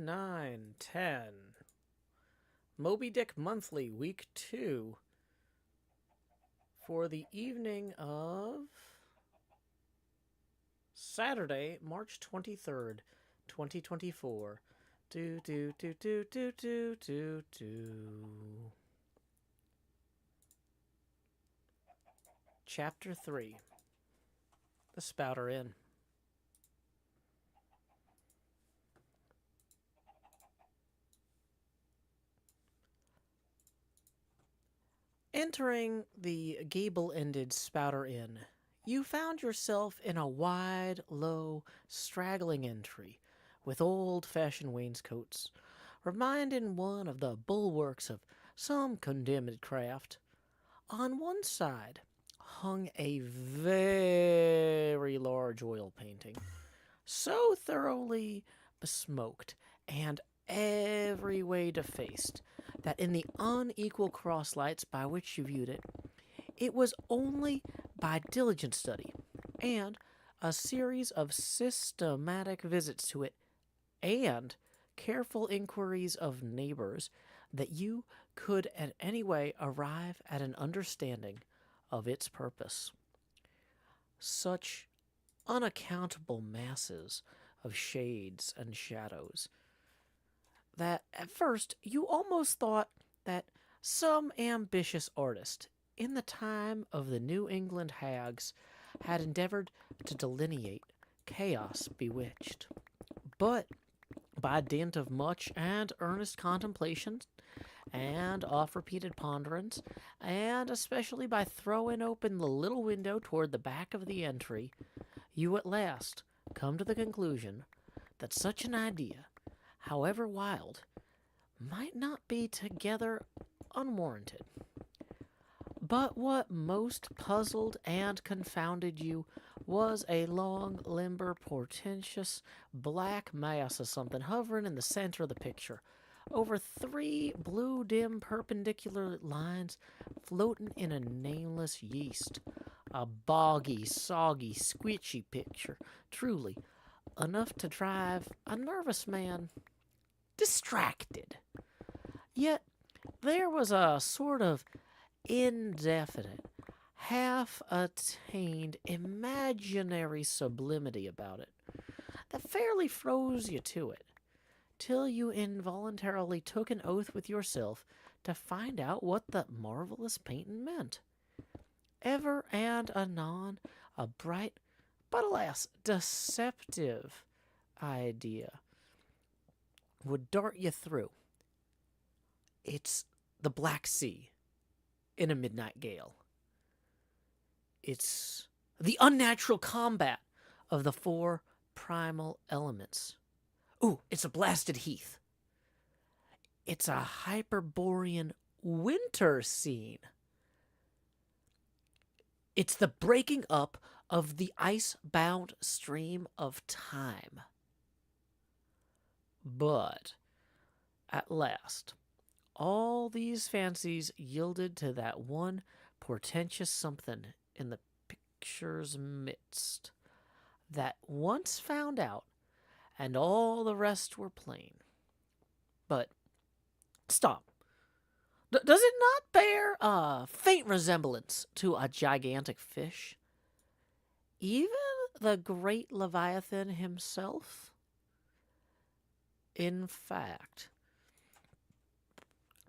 9, 10. Moby Dick Monthly, Week 2. For the evening of Saturday, March 23rd, 2024. Do, do, do, do, do, do, do, do. Chapter 3. The Spouter Inn. Entering the gable-ended Spouter Inn, you found yourself in a wide, low, straggling entry with old-fashioned wainscots, reminding one of the bulwarks of some condemned craft. On one side hung a very large oil painting, so thoroughly besmoked and every way defaced that in the unequal crosslights by which you viewed it, it was only by diligent study and a series of systematic visits to it and careful inquiries of neighbors that you could in any way arrive at an understanding of its purpose. Such unaccountable masses of shades and shadows that at first you almost thought that some ambitious artist in the time of the New England hags had endeavored to delineate chaos bewitched. But by dint of much and earnest contemplation and oft-repeated ponderance, and especially by throwing open the little window toward the back of the entry, you at last come to the conclusion that such an idea, however wild, might not be together unwarranted. But what most puzzled and confounded you was a long, limber, portentous, black mass of something hovering in the center of the picture, over 3 blue, dim, perpendicular lines floating in a nameless yeast. A boggy, soggy, squishy picture, truly, enough to drive a nervous man distracted. Yet there was a sort of indefinite, half-attained, imaginary sublimity about it that fairly froze you to it, till you involuntarily took an oath with yourself to find out what the marvelous painting meant. Ever and anon, a bright, but alas, deceptive idea would dart you through. It's the Black Sea in a midnight gale. It's the unnatural combat of the 4 primal elements. Ooh, it's a blasted heath. It's a Hyperborean winter scene. It's the breaking up of the ice-bound stream of time. But at last, all these fancies yielded to that one portentous something in the picture's midst that once found out, and all the rest were plain. But stop. Does it not bear a faint resemblance to a gigantic fish? Even the great Leviathan himself? In fact,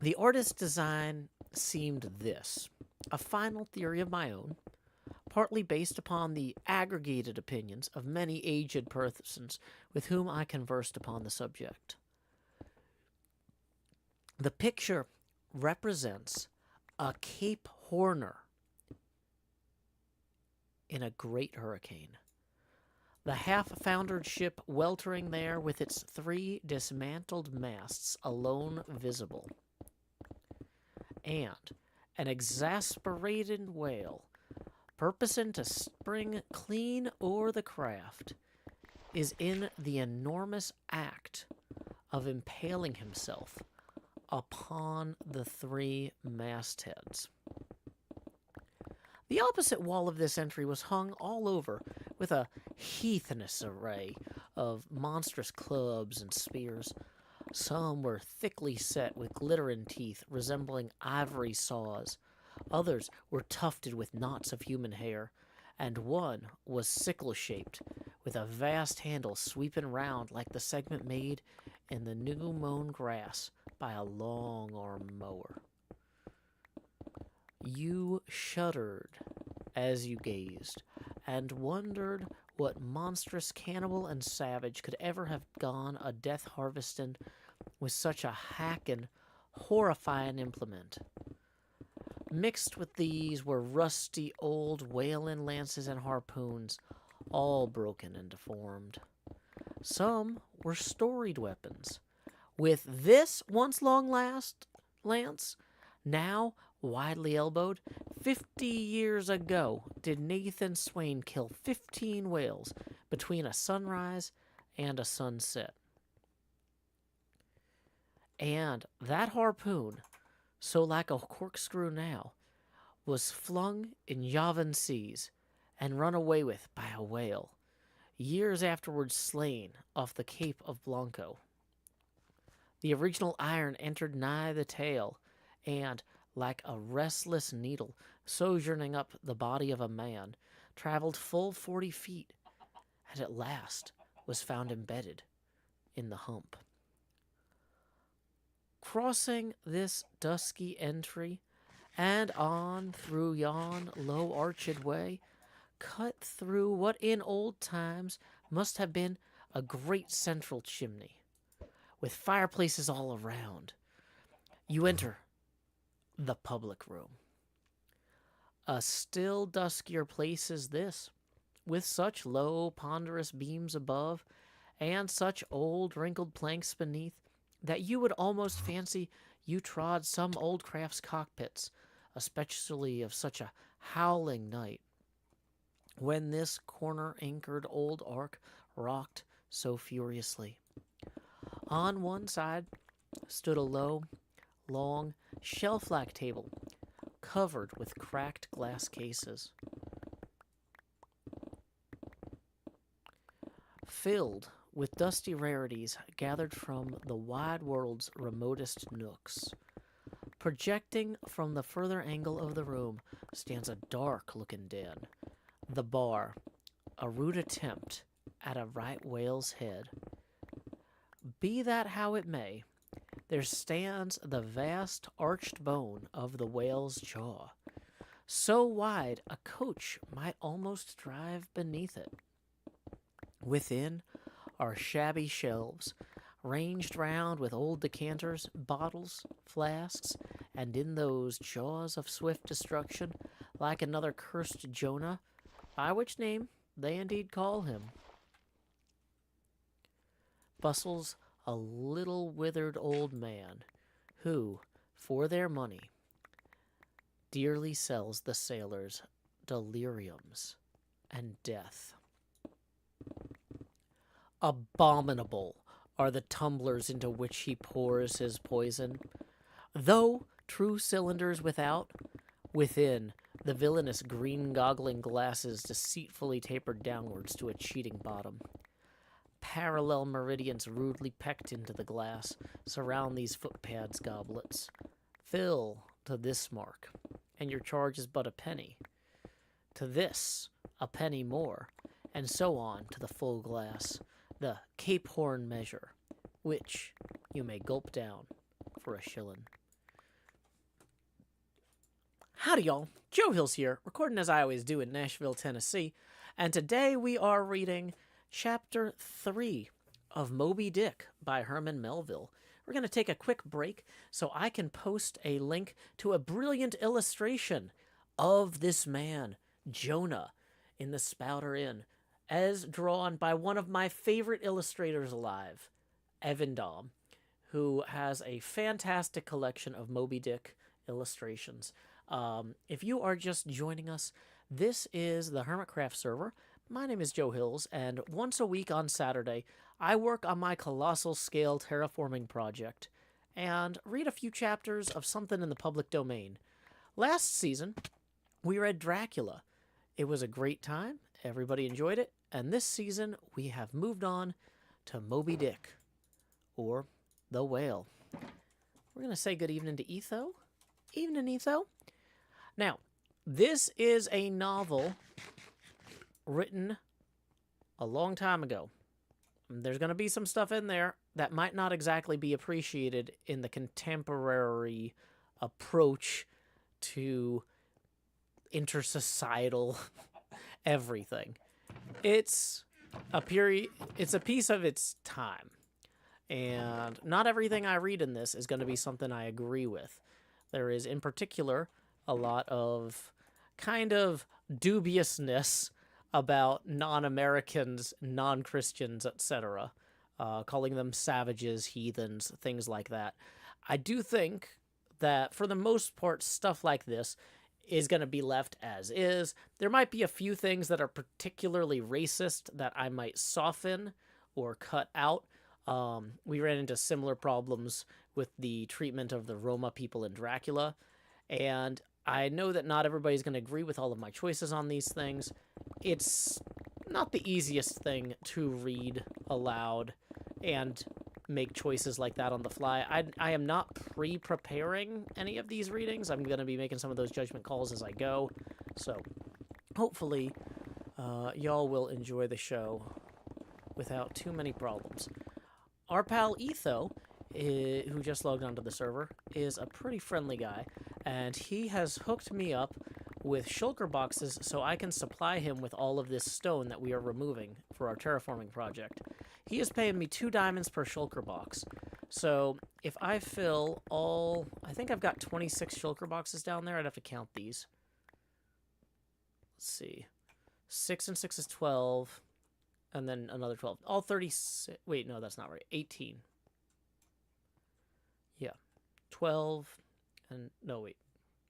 the artist's design seemed this, a final theory of my own, partly based upon the aggregated opinions of many aged persons with whom I conversed upon the subject. The picture represents a Cape Horner in a great hurricane. The half-foundered ship weltering there with its 3 dismantled masts alone visible. And an exasperated whale, purposing to spring clean o'er the craft, is in the enormous act of impaling himself upon the 3 mastheads. The opposite wall of this entry was hung all over with a heathenish array of monstrous clubs and spears, Some were thickly set with glittering teeth resembling ivory saws. Others were tufted with knots of human hair, and one was sickle-shaped, with a vast handle sweeping round like the segment made in the new-mown grass by a long-arm mower. You shuddered as you gazed, and wondered what monstrous cannibal and savage could ever have gone a death harvesting with such a hacking, horrifying implement. Mixed with these were rusty old whaling lances and harpoons, all broken and deformed. Some were storied weapons, with this once long lance, now widely elbowed. 50 years ago did Nathan Swain kill 15 whales between a sunrise and a sunset. And that harpoon, so like a corkscrew now, was flung in Javan seas and run away with by a whale, years afterwards slain off the Cape of Blanco. The original iron entered nigh the tail, and, like a restless needle sojourning up the body of a man, traveled full 40 feet, and at last was found embedded in the hump. Crossing this dusky entry, and on through yon low-arched way, cut through what in old times must have been a great central chimney, with fireplaces all around, you enter the public room. A still duskier place is this, with such low, ponderous beams above, and such old, wrinkled planks beneath, that you would almost fancy you trod some old craft's cockpits, especially of such a howling night, when this corner-anchored old ark rocked so furiously. On one side stood a low, long, shelf-like table, covered with cracked glass cases, filled with dusty rarities gathered from the wide world's remotest nooks. Projecting from the further angle of the room stands a dark-looking den, the bar, a rude attempt at a right whale's head. Be that how it may, there stands the vast arched bone of the whale's jaw, so wide a coach might almost drive beneath it. Within are shabby shelves, ranged round with old decanters, bottles, flasks, and in those jaws of swift destruction, like another cursed Jonah, by which name they indeed call him, bustles a little withered old man, who, for their money, dearly sells the sailors deliriums and death. Abominable are the tumblers into which he pours his poison, though true cylinders without, within the villainous green-goggling glasses deceitfully tapered downwards to a cheating bottom. Parallel meridians rudely pecked into the glass surround these footpads goblets. Fill to this mark, and your charge is but a penny. To this, a penny more, and so on to the full glass, the Cape Horn measure, which you may gulp down for a shilling. Howdy, y'all. Joe Hills here, recording as I always do in Nashville, Tennessee, and today we are reading Chapter 3 of Moby Dick by Herman Melville. We're going to take a quick break so I can post a link to a brilliant illustration of this man, Jonah, in the Spouter Inn, as drawn by one of my favorite illustrators alive, Evan Dahm, who has a fantastic collection of Moby Dick illustrations. If you are just joining us, this is the Hermitcraft server. My name is Joe Hills, and once a week on Saturday, I work on my colossal scale terraforming project and read a few chapters of something in the public domain. Last season, we read Dracula. It was a great time. Everybody enjoyed it. And this season, we have moved on to Moby Dick, or The Whale. We're going to say good evening to Etho. Evening, Etho. Now, this is a novel written a long time ago. There's going to be some stuff in there that might not exactly be appreciated in the contemporary approach to intersocietal everything. It's a piece of its time. And not everything I read in this is going to be something I agree with. There is, in particular, a lot of kind of dubiousness about non-Americans, non-Christians, etc., calling them savages, heathens, things like that. I do think that, for the most part, stuff like this is going to be left as is. There might be a few things that are particularly racist that I might soften or cut out. We ran into similar problems with the treatment of the Roma people in Dracula, and I know that not everybody's going to agree with all of my choices on these things. It's not the easiest thing to read aloud and make choices like that on the fly. I am not pre-preparing any of these readings. I'm going to be making some of those judgment calls as I go, so hopefully y'all will enjoy the show without too many problems. Our pal Etho, who just logged onto the server, is a pretty friendly guy, and he has hooked me up with shulker boxes so I can supply him with all of this stone that we are removing for our terraforming project. He is paying me 2 diamonds per shulker box. So if I fill all... I think I've got 26 shulker boxes down there. I'd have to count these. Let's see. 6 and 6 is 12. And then another 12. All 36... Wait, no, that's not right. 18. Yeah. 12 and... No, wait.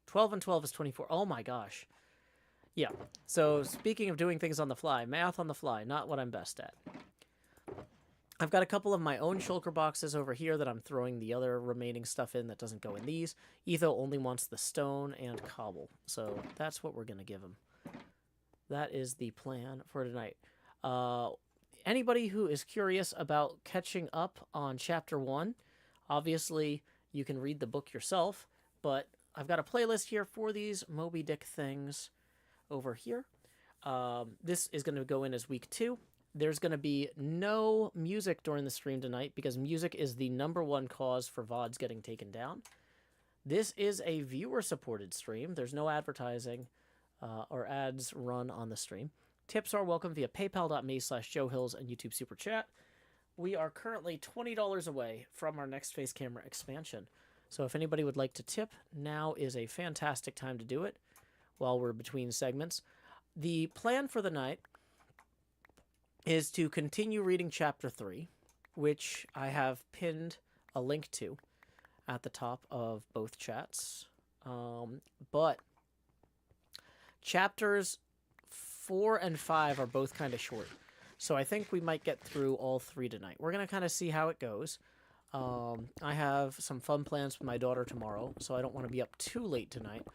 12 and 12 is 24. Oh my gosh. Yeah. So speaking of doing things on the fly, math on the fly, not what I'm best at. I've got a couple of my own shulker boxes over here that I'm throwing the other remaining stuff in that doesn't go in these. Etho only wants the stone and cobble. So that's what we're going to give him. That is the plan for tonight. Anybody who is curious about catching up on Chapter 1, obviously you can read the book yourself, but I've got a playlist here for these Moby Dick things over here. This is going to go in as week 2. There's going to be no music during the stream tonight because music is the #1 cause for VODs getting taken down. This is a viewer-supported stream. There's no advertising or ads run on the stream. Tips are welcome via paypal.me/JoeHills and YouTube Super Chat. We are currently $20 away from our next face camera expansion. So if anybody would like to tip, now is a fantastic time to do it while we're between segments. The plan for the night is to continue reading Chapter 3, which I have pinned a link to at the top of both chats. But chapters 4 and 5 are both kind of short. So I think we might get through all 3 tonight. We're going to kind of see how it goes. I have some fun plans with my daughter tomorrow, so I don't want to be up too late tonight.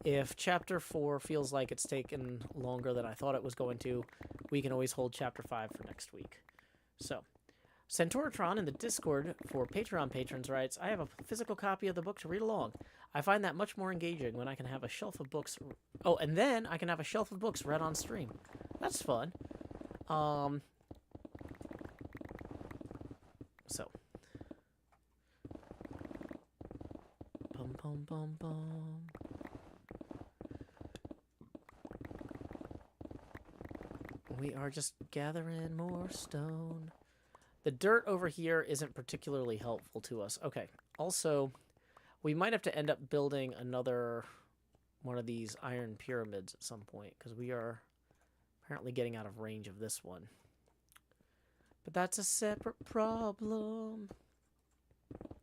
If Chapter 4 feels like it's taken longer than I thought it was going to, we can always hold Chapter 5 for next week. So, Centauratron in the Discord for Patreon patrons writes, I have a physical copy of the book to read along. I find that much more engaging when I can have a shelf of books... Oh, and then I can have a shelf of books read on stream. That's fun. So... Bum, bum, bum, bum. We are just gathering more stone. The dirt over here isn't particularly helpful to us. Okay, also, we might have to end up building another one of these iron pyramids at some point, because we are apparently getting out of range of this one. But that's a separate problem.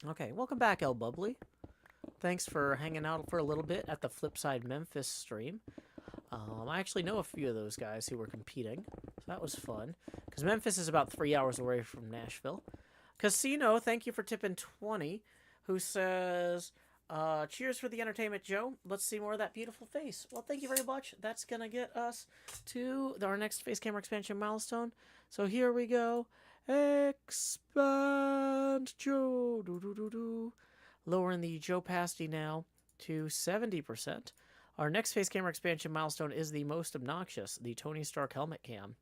Okay, welcome back, El Bubbly. Thanks for hanging out for a little bit at the Flipside Memphis stream. I actually know a few of those guys who were competing, so that was fun. Because Memphis is about 3 hours away from Nashville. Casino, thank you for tipping 20, who says, cheers for the entertainment, Joe. Let's see more of that beautiful face. Well, thank you very much. That's going to get us to our next face camera expansion milestone. So here we go. Expand Joe. Lowering the Joe pasty now to 70%. Our next face camera expansion milestone is the most obnoxious, the Tony Stark helmet cam.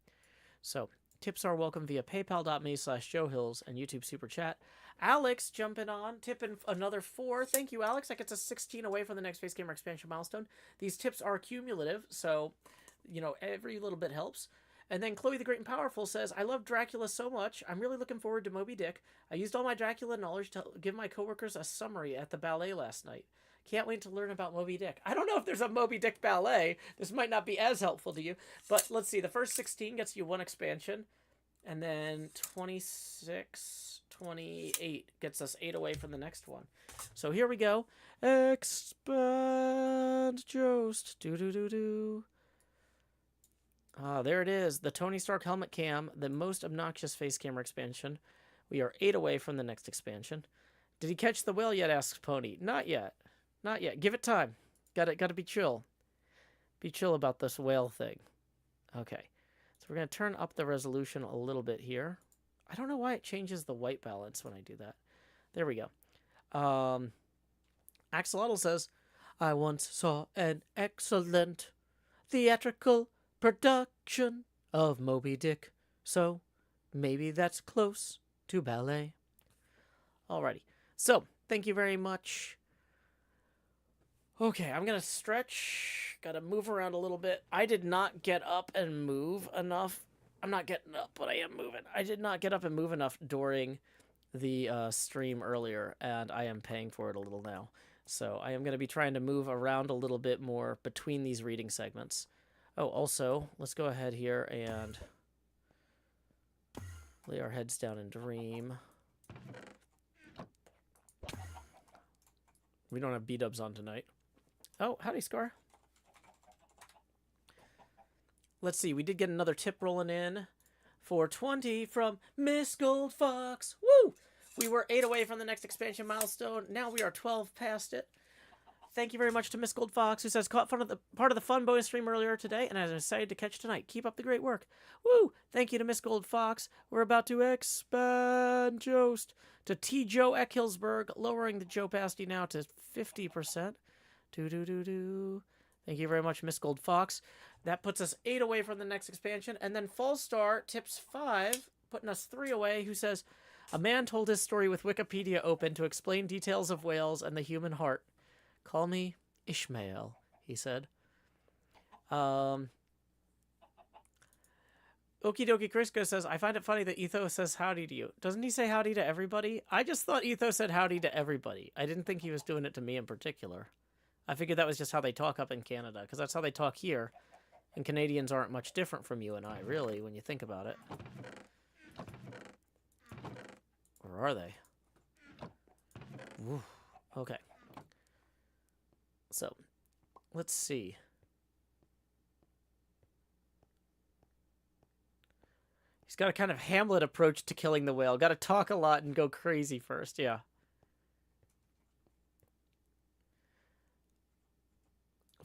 So, tips are welcome via paypal.me/JoeHills and YouTube Super Chat. Alex jumping on, tipping another 4. Thank you, Alex. That gets us 16 away from the next face camera expansion milestone. These tips are cumulative, so, every little bit helps. And then Chloe the Great and Powerful says, I love Dracula so much. I'm really looking forward to Moby Dick. I used all my Dracula knowledge to give my coworkers a summary at the ballet last night. Can't wait to learn about Moby Dick. I don't know if there's a Moby Dick ballet. This might not be as helpful to you. But let's see. The first 16 gets you 1 expansion. And then 26, 28 gets us 8 away from the next one. So here we go. Expand Jost. Do. Ah, there it is. The Tony Stark helmet cam, the most obnoxious face camera expansion. We are 8 away from the next expansion. Did he catch the whale yet? Asks Pony. Not yet. Not yet. Give it time. Gotta be chill. Be chill about this whale thing. Okay. So we're going to turn up the resolution a little bit here. I don't know why it changes the white balance when I do that. There we go. Axolotl says, I once saw an excellent theatrical production of Moby Dick. So maybe that's close to ballet. Alrighty. So, thank you very much. Okay, I'm going to stretch. Got to move around a little bit. I did not get up and move enough. I'm not getting up, but I am moving. I did not get up and move enough during the stream earlier, and I am paying for it a little now. So I am going to be trying to move around a little bit more between these reading segments. Oh, also, let's go ahead here and lay our heads down and dream. We don't have B-dubs on tonight. Oh, howdy, Scar. Let's see. We did get another tip rolling in for 20 from Miss Gold Fox. Woo! We were 8 away from the next expansion milestone. Now we are 12 past it. Thank you very much to Miss Gold Fox, who says, caught part of the fun bonus stream earlier today, and I decided to catch tonight. Keep up the great work. Woo! Thank you to Miss Gold Fox. We're about to expand Jost to T. Joe Eckhillsberg, lowering the Joe pasty now to 50%. Thank you very much, Miss Gold Fox. That puts us 8 away from the next expansion. And then Fallstar tips 5, putting us 3 away, who says, a man told his story with Wikipedia open to explain details of whales and the human heart. Call me Ishmael, he said. Okie dokie Crisco says, I find it funny that Etho says howdy to you. Doesn't he say howdy to everybody? I just thought Etho said howdy to everybody. I didn't think he was doing it to me in particular. I figured that was just how they talk up in Canada, because that's how they talk here. And Canadians aren't much different from you and I, really, when you think about it. Or are they? Woo. Okay. So, let's see. He's got a kind of Hamlet approach to killing the whale. Got to talk a lot and go crazy first, yeah.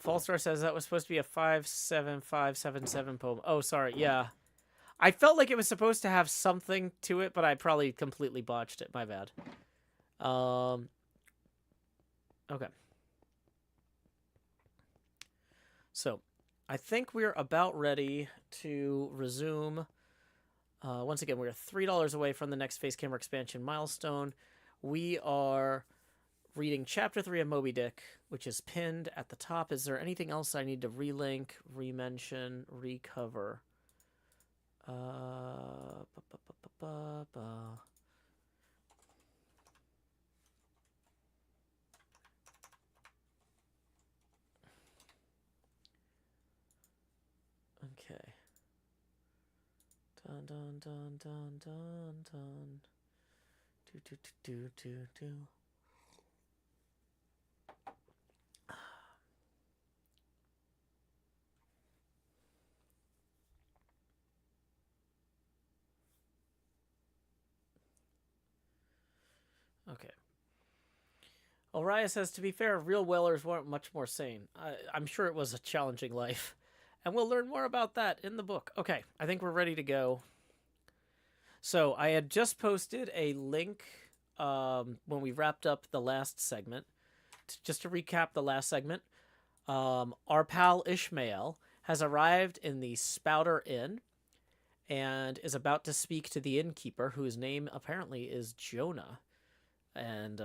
Fallstar says that was supposed to be a 57577 poem. Oh, sorry, yeah. I felt like it was supposed to have something to it, but I probably completely botched it. My bad. Okay. So, I think we're about ready to resume. Once again, we're $3 away from the next face camera expansion milestone. We are reading Chapter 3 of Moby Dick, which is pinned at the top. Is there anything else I need to relink, remention, recover? Okay. Dun dun dun dun dun dun. Do. Okay. Oriah says, to be fair, real whalers weren't much more sane. I'm sure it was a challenging life. And we'll learn more about that in the book. Okay, I think we're ready to go. So I had just posted a link when we wrapped up the last segment. Just to recap the last segment, our pal Ishmael has arrived in the Spouter Inn and is about to speak to the innkeeper, whose name apparently is Jonah. And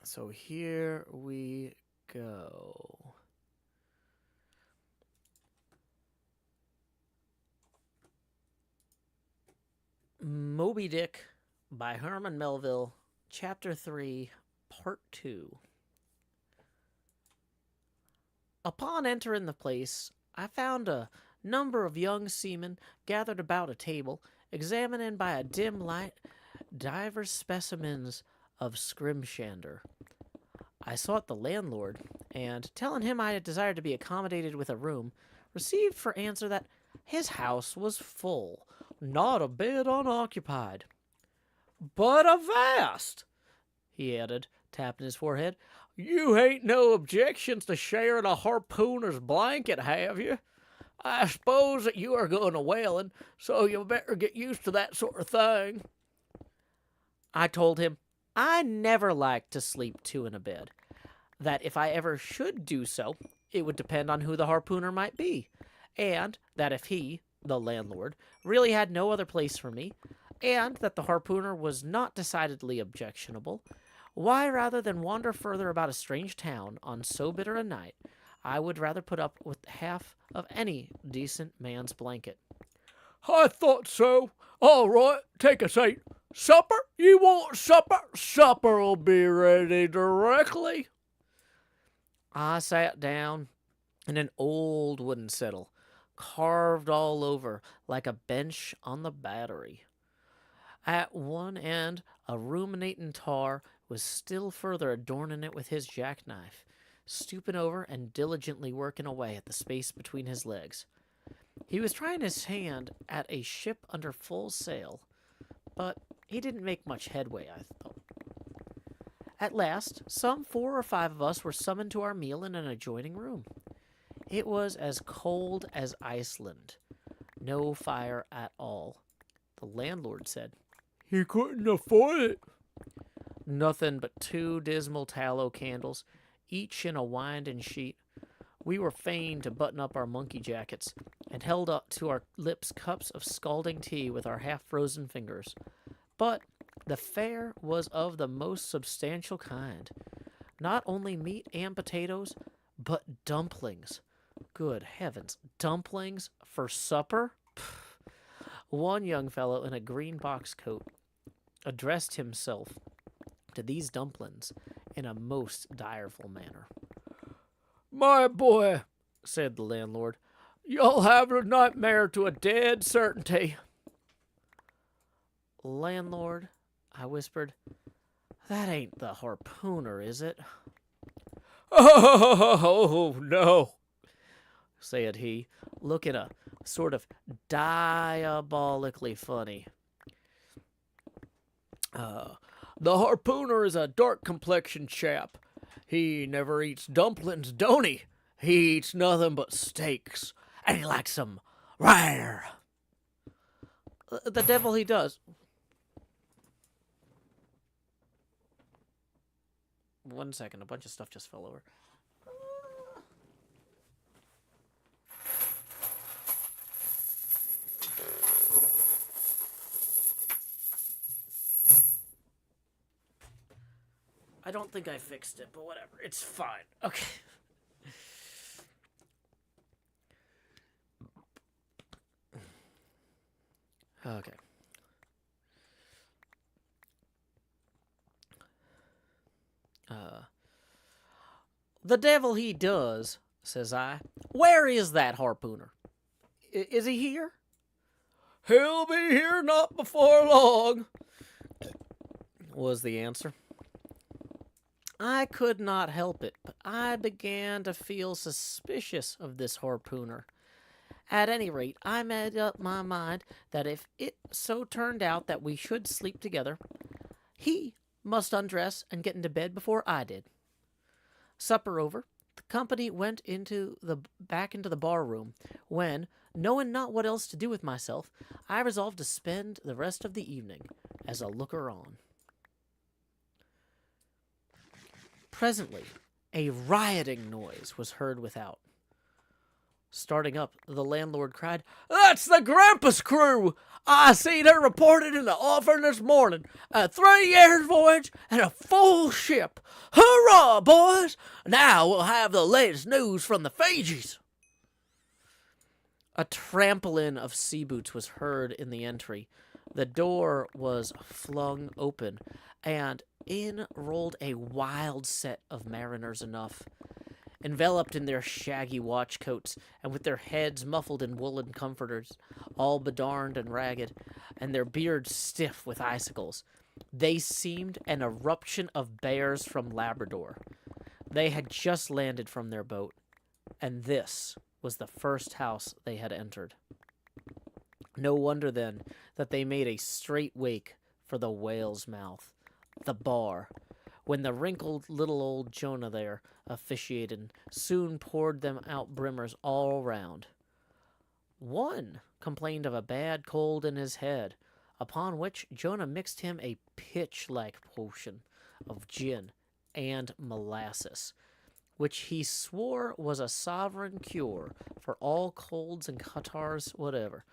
so here we go. Moby Dick by Herman Melville, Chapter 3, Part 2. Upon entering the place, I found a number of young seamen gathered about a table, examining by a dim light divers specimens of scrimshander. I sought the landlord, and, telling him I desired to be accommodated with a room, received for answer that his house was full, not a bed unoccupied. "But avast," he added, tapping his forehead, "you ain't no objections to sharing a harpooner's blanket, have you? I suppose that you are going a whaling, so you better get used to that sort of thing." I told him I never liked to sleep two in a bed, that if I ever should do so, it would depend on who the harpooner might be, and that if he, the landlord, really had no other place for me, and that the harpooner was not decidedly objectionable, why, rather than wander further about a strange town on so bitter a night, I would rather put up with half of any decent man's blanket. "I thought so. All right, take a seat. Supper? You want supper? Supper'll be ready directly." I sat down in an old wooden settle, carved all over like a bench on the Battery. At one end, a ruminating tar was still further adorning it with his jackknife, stooping over and diligently working away at the space between his legs. He was trying his hand at a ship under full sail, but he didn't make much headway, I thought. At last, some 4 or 5 of us were summoned to our meal in an adjoining room. It was as cold as Iceland. No fire at all. The landlord said, "He couldn't afford it." Nothing but 2 dismal tallow candles, each in a winding sheet. We were fain to button up our monkey jackets, and held up to our lips cups of scalding tea with our half-frozen fingers. But the fare was of the most substantial kind. Not only meat and potatoes, but dumplings. Good heavens, dumplings for supper? Pff. One young fellow in a green box coat addressed himself to these dumplings in a most direful manner. "My boy," said the landlord, "you'll have a nightmare to a dead certainty." "Landlord," I whispered, "that ain't the harpooner, is it?" "Oh, no," said he, looking a sort of diabolically funny. The harpooner is a dark-complexioned chap. He never eats dumplings, don't he? He eats nothing but steaks, and he likes 'em rare." "The devil he does." One second, a bunch of stuff just fell over. I don't think I fixed it, but whatever. It's fine. Okay. Okay. The devil he does, says I. Where is that harpooner? Is he here? "He'll be here not before long," was the answer. I could not help it, but I began to feel suspicious of this harpooner. At any rate, I made up my mind that if it so turned out that we should sleep together, he must undress and get into bed before I did. Supper over, the company went back into the bar room, when, Knowing not what else to do with myself, I resolved to spend the rest of the evening as a looker-on. Presently, a rioting noise was heard without. Starting up, the landlord cried, "That's the Grampus crew! I seen her reported in the offing this morning. A 3 years voyage and a full ship. Hurrah, boys! Now we'll have the latest news from the Fijis." A trampling of sea boots was heard in the entry. The door was flung open, and in rolled a wild set of mariners enough, enveloped in their shaggy watch coats, and with their heads muffled in woolen comforters, all bedarned and ragged, and their beards stiff with icicles. They seemed an eruption of bears from Labrador. They had just landed from their boat, and this was the first house they had entered. No wonder, then, that they made a straight wake for the whale's mouth, the bar, when the wrinkled little old Jonah there, officiating, soon poured them out brimmers all round. One complained of a bad cold in his head, upon which Jonah mixed him a pitch-like potion of gin and molasses, which he swore was a sovereign cure for all colds and catarrhs whatever,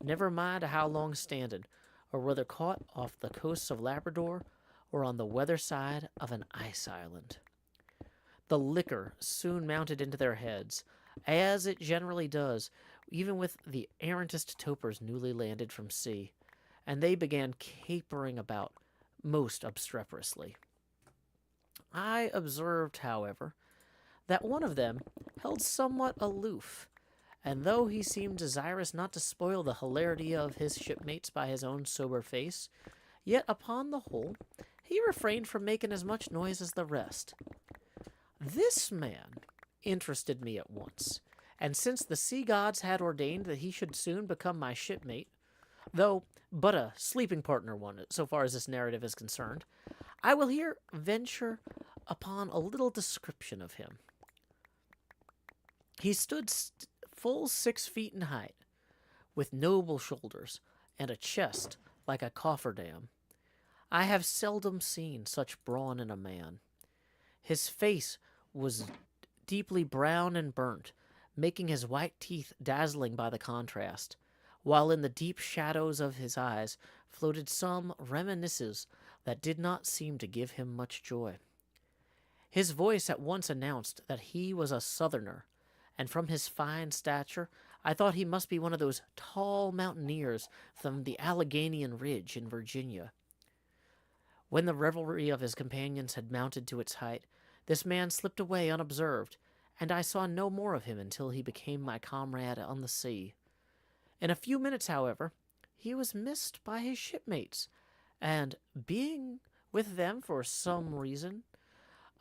never mind how long standing, or whether caught off the coasts of Labrador or on the weather side of an ice island. The liquor soon mounted into their heads, as it generally does, even with the errantest topers newly landed from sea, and they began capering about most obstreperously. I observed, however, that one of them held somewhat aloof, and though he seemed desirous not to spoil the hilarity of his shipmates by his own sober face, yet upon the whole he refrained from making as much noise as the rest. This man interested me at once, and since the sea gods had ordained that he should soon become my shipmate, though but a sleeping partner one so far as this narrative is concerned, I will here venture upon a little description of him. He stood full 6 feet in height, with noble shoulders and a chest like a cofferdam. I have seldom seen such brawn in a man. His face was deeply brown and burnt, making his white teeth dazzling by the contrast, while in the deep shadows of his eyes floated some reminiscences that did not seem to give him much joy. His voice at once announced that he was a Southerner, and from his fine stature I thought he must be one of those tall mountaineers from the Alleghanian Ridge in Virginia. When the revelry of his companions had mounted to its height, this man slipped away unobserved, and I saw no more of him until he became my comrade on the sea. In a few minutes, however, he was missed by his shipmates, and being with them for some reason,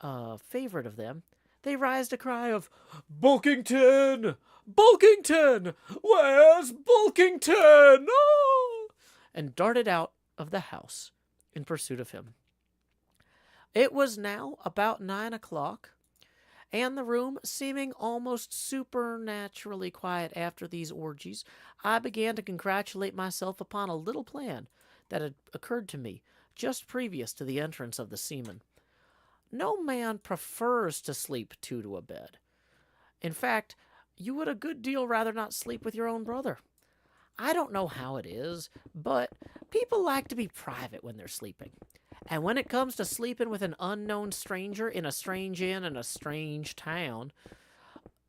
a favorite of them, they raised a cry of, "Bulkington! Bulkington! Where's Bulkington? Oh!" and darted out of the house in pursuit of him. It was now about 9 o'clock, and the room seeming almost supernaturally quiet after these orgies, I began to congratulate myself upon a little plan that had occurred to me just previous to the entrance of the seamen. No man prefers to sleep two to a bed. In fact, you would a good deal rather not sleep with your own brother. I don't know how it is, but people like to be private when they're sleeping. And when it comes to sleeping with an unknown stranger in a strange inn in a strange town,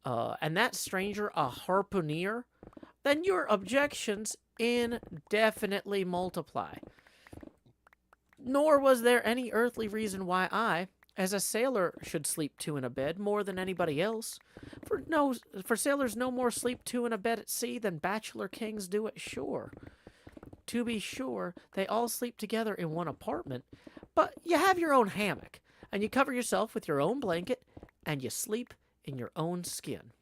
and that stranger a harpooner, then your objections indefinitely multiply. Nor was there any earthly reason why I, as a sailor, should sleep two in a bed more than anybody else. For sailors no more sleep two in a bed at sea than bachelor kings do at shore. To be sure, they all sleep together in one apartment, but you have your own hammock, and you cover yourself with your own blanket, and you sleep in your own skin.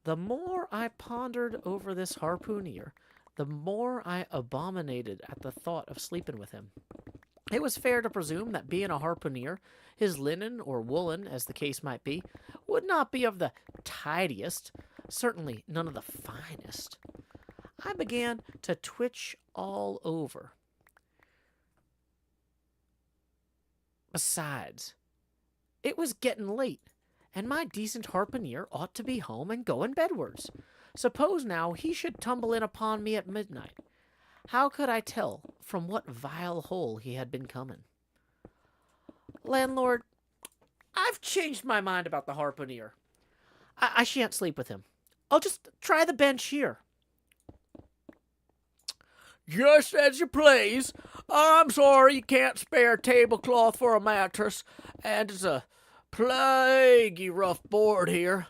The more I pondered over this harpooner, the more I abominated at the thought of sleeping with him. It was fair to presume that being a harpooner, his linen or woolen, as the case might be, would not be of the tidiest, certainly none of the finest. I began to twitch all over. Besides, it was getting late, and my decent harpooner ought to be home and going bedwards. Suppose now he should tumble in upon me at midnight. How could I tell from what vile hole he had been coming? Landlord, I've changed my mind about the harpooner. I shan't sleep with him. I'll just try the bench here. Just as you please. I'm sorry you can't spare tablecloth for a mattress, and it's a plaguey rough board here.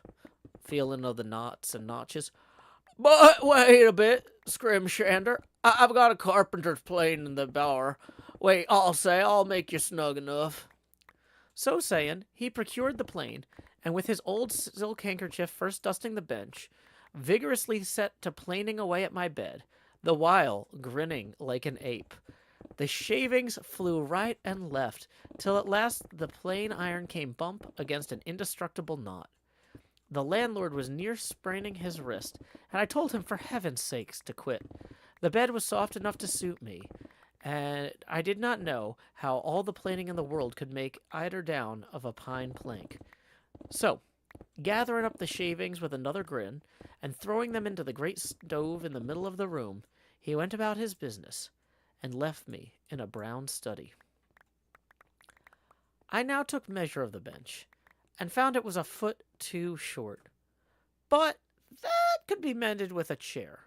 Feeling of the knots and notches. But wait a bit, Scrimshander. I've got a carpenter's plane in the bower. Wait, I'll make you snug enough. So saying, he procured the plane, and with his old silk handkerchief first dusting the bench, vigorously set to planing away at my bed, the while grinning like an ape. The shavings flew right and left, till at last the plain iron came bump against an indestructible knot. The landlord was near spraining his wrist, and I told him for heaven's sakes to quit. The bed was soft enough to suit me, and I did not know how all the planing in the world could make eider down of a pine plank. So, gathering up the shavings with another grin, and throwing them into the great stove in the middle of the room, he went about his business, and left me in a brown study. I now took measure of the bench, and found it was a foot too short. But that could be mended with a chair.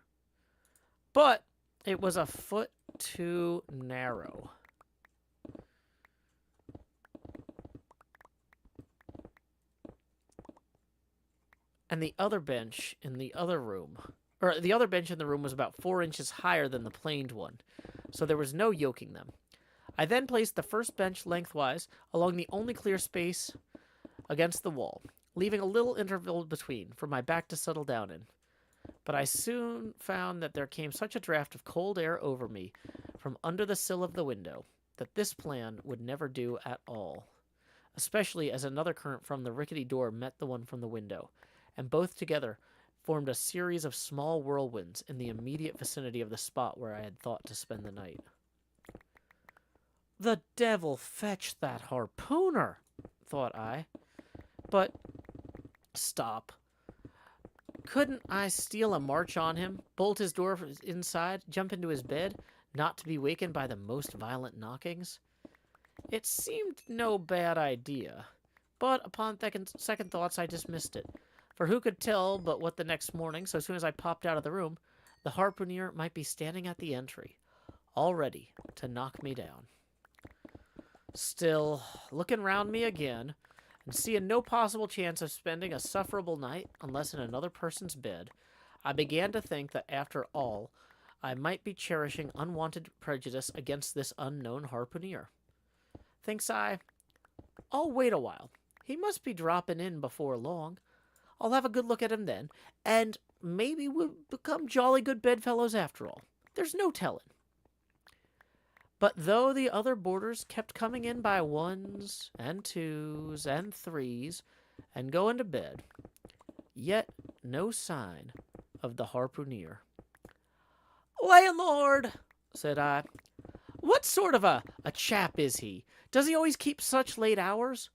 But it was a foot too narrow. And the other bench in the other room, or the other bench in the room was about 4 inches higher than the planed one, so there was no yoking them. I then placed the first bench lengthwise along the only clear space against the wall, leaving a little interval between for my back to settle down in. But I soon found that there came such a draught of cold air over me from under the sill of the window that this plan would never do at all, especially as another current from the rickety door met the one from the window, and both together formed a series of small whirlwinds in the immediate vicinity of the spot where I had thought to spend the night. The devil fetch that harpooner, thought I. But stop. Couldn't I steal a march on him, bolt his door inside, jump into his bed, not to be wakened by the most violent knockings? It seemed no bad idea, but upon second thoughts I dismissed it. For who could tell but what the next morning, so soon as I popped out of the room, the harpooner might be standing at the entry, all ready to knock me down. Still, looking round me again, and seeing no possible chance of spending a sufferable night unless in another person's bed, I began to think that after all, I might be cherishing unwanted prejudice against this unknown harpooner. Thinks I, I'll wait a while. He must be dropping in before long. I'll have a good look at him then, and maybe we'll become jolly good bedfellows after all. There's no telling. But though the other boarders kept coming in by ones and twos and threes and going to bed, yet no sign of the harpooner. "Landlord," said I, "what sort of a chap is he? Does he always keep such late hours?"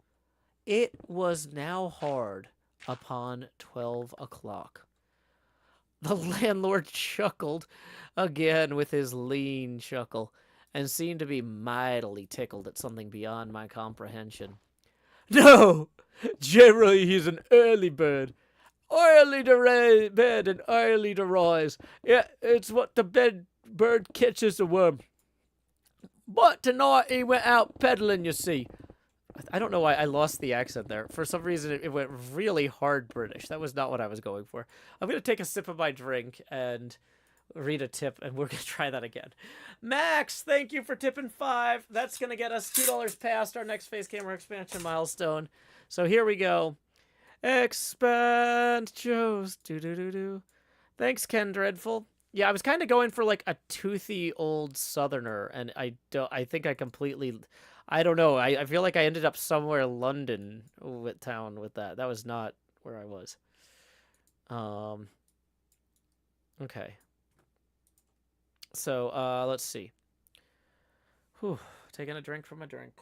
It was now hard upon 12 o'clock. The landlord chuckled again with his lean chuckle, and seemed to be mightily tickled at something beyond my comprehension. "No, generally he's an early bird. Early to bed and early to rise. Yeah, it's what the bird catches the worm. But tonight he went out peddling, you see." I don't know why I lost the accent there. For some reason, it went really hard British. That was not what I was going for. I'm going to take a sip of my drink and read a tip, and we're going to try that again. Max, thank you for tipping $5. That's going to get us $2 past our next face camera expansion milestone. So here we go. Expand Joe's. Do. Thanks, Ken Dreadful. Yeah, I was kind of going for like a toothy old southerner, and I think I completely... I don't know. I feel like I ended up somewhere London town with that. That was not where I was. Um. Okay. So, let's see. Whew. Taking a drink from a drink.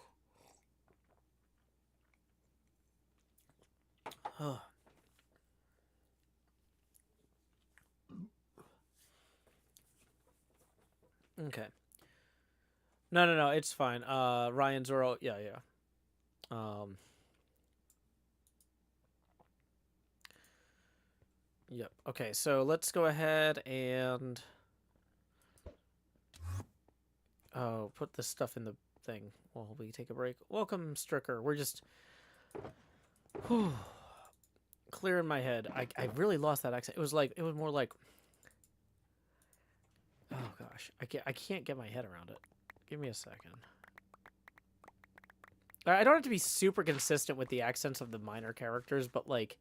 Oh. Okay. No, it's fine. Ryan Zoro, yeah. Um, yep. Okay, so let's go ahead and put this stuff in the thing while we take a break. Welcome, Stricker. We're just clearing my head. I really lost that accent. It was more like, oh gosh, I can't get my head around it. Give me a second. I don't have to be super consistent with the accents of the minor characters, but like,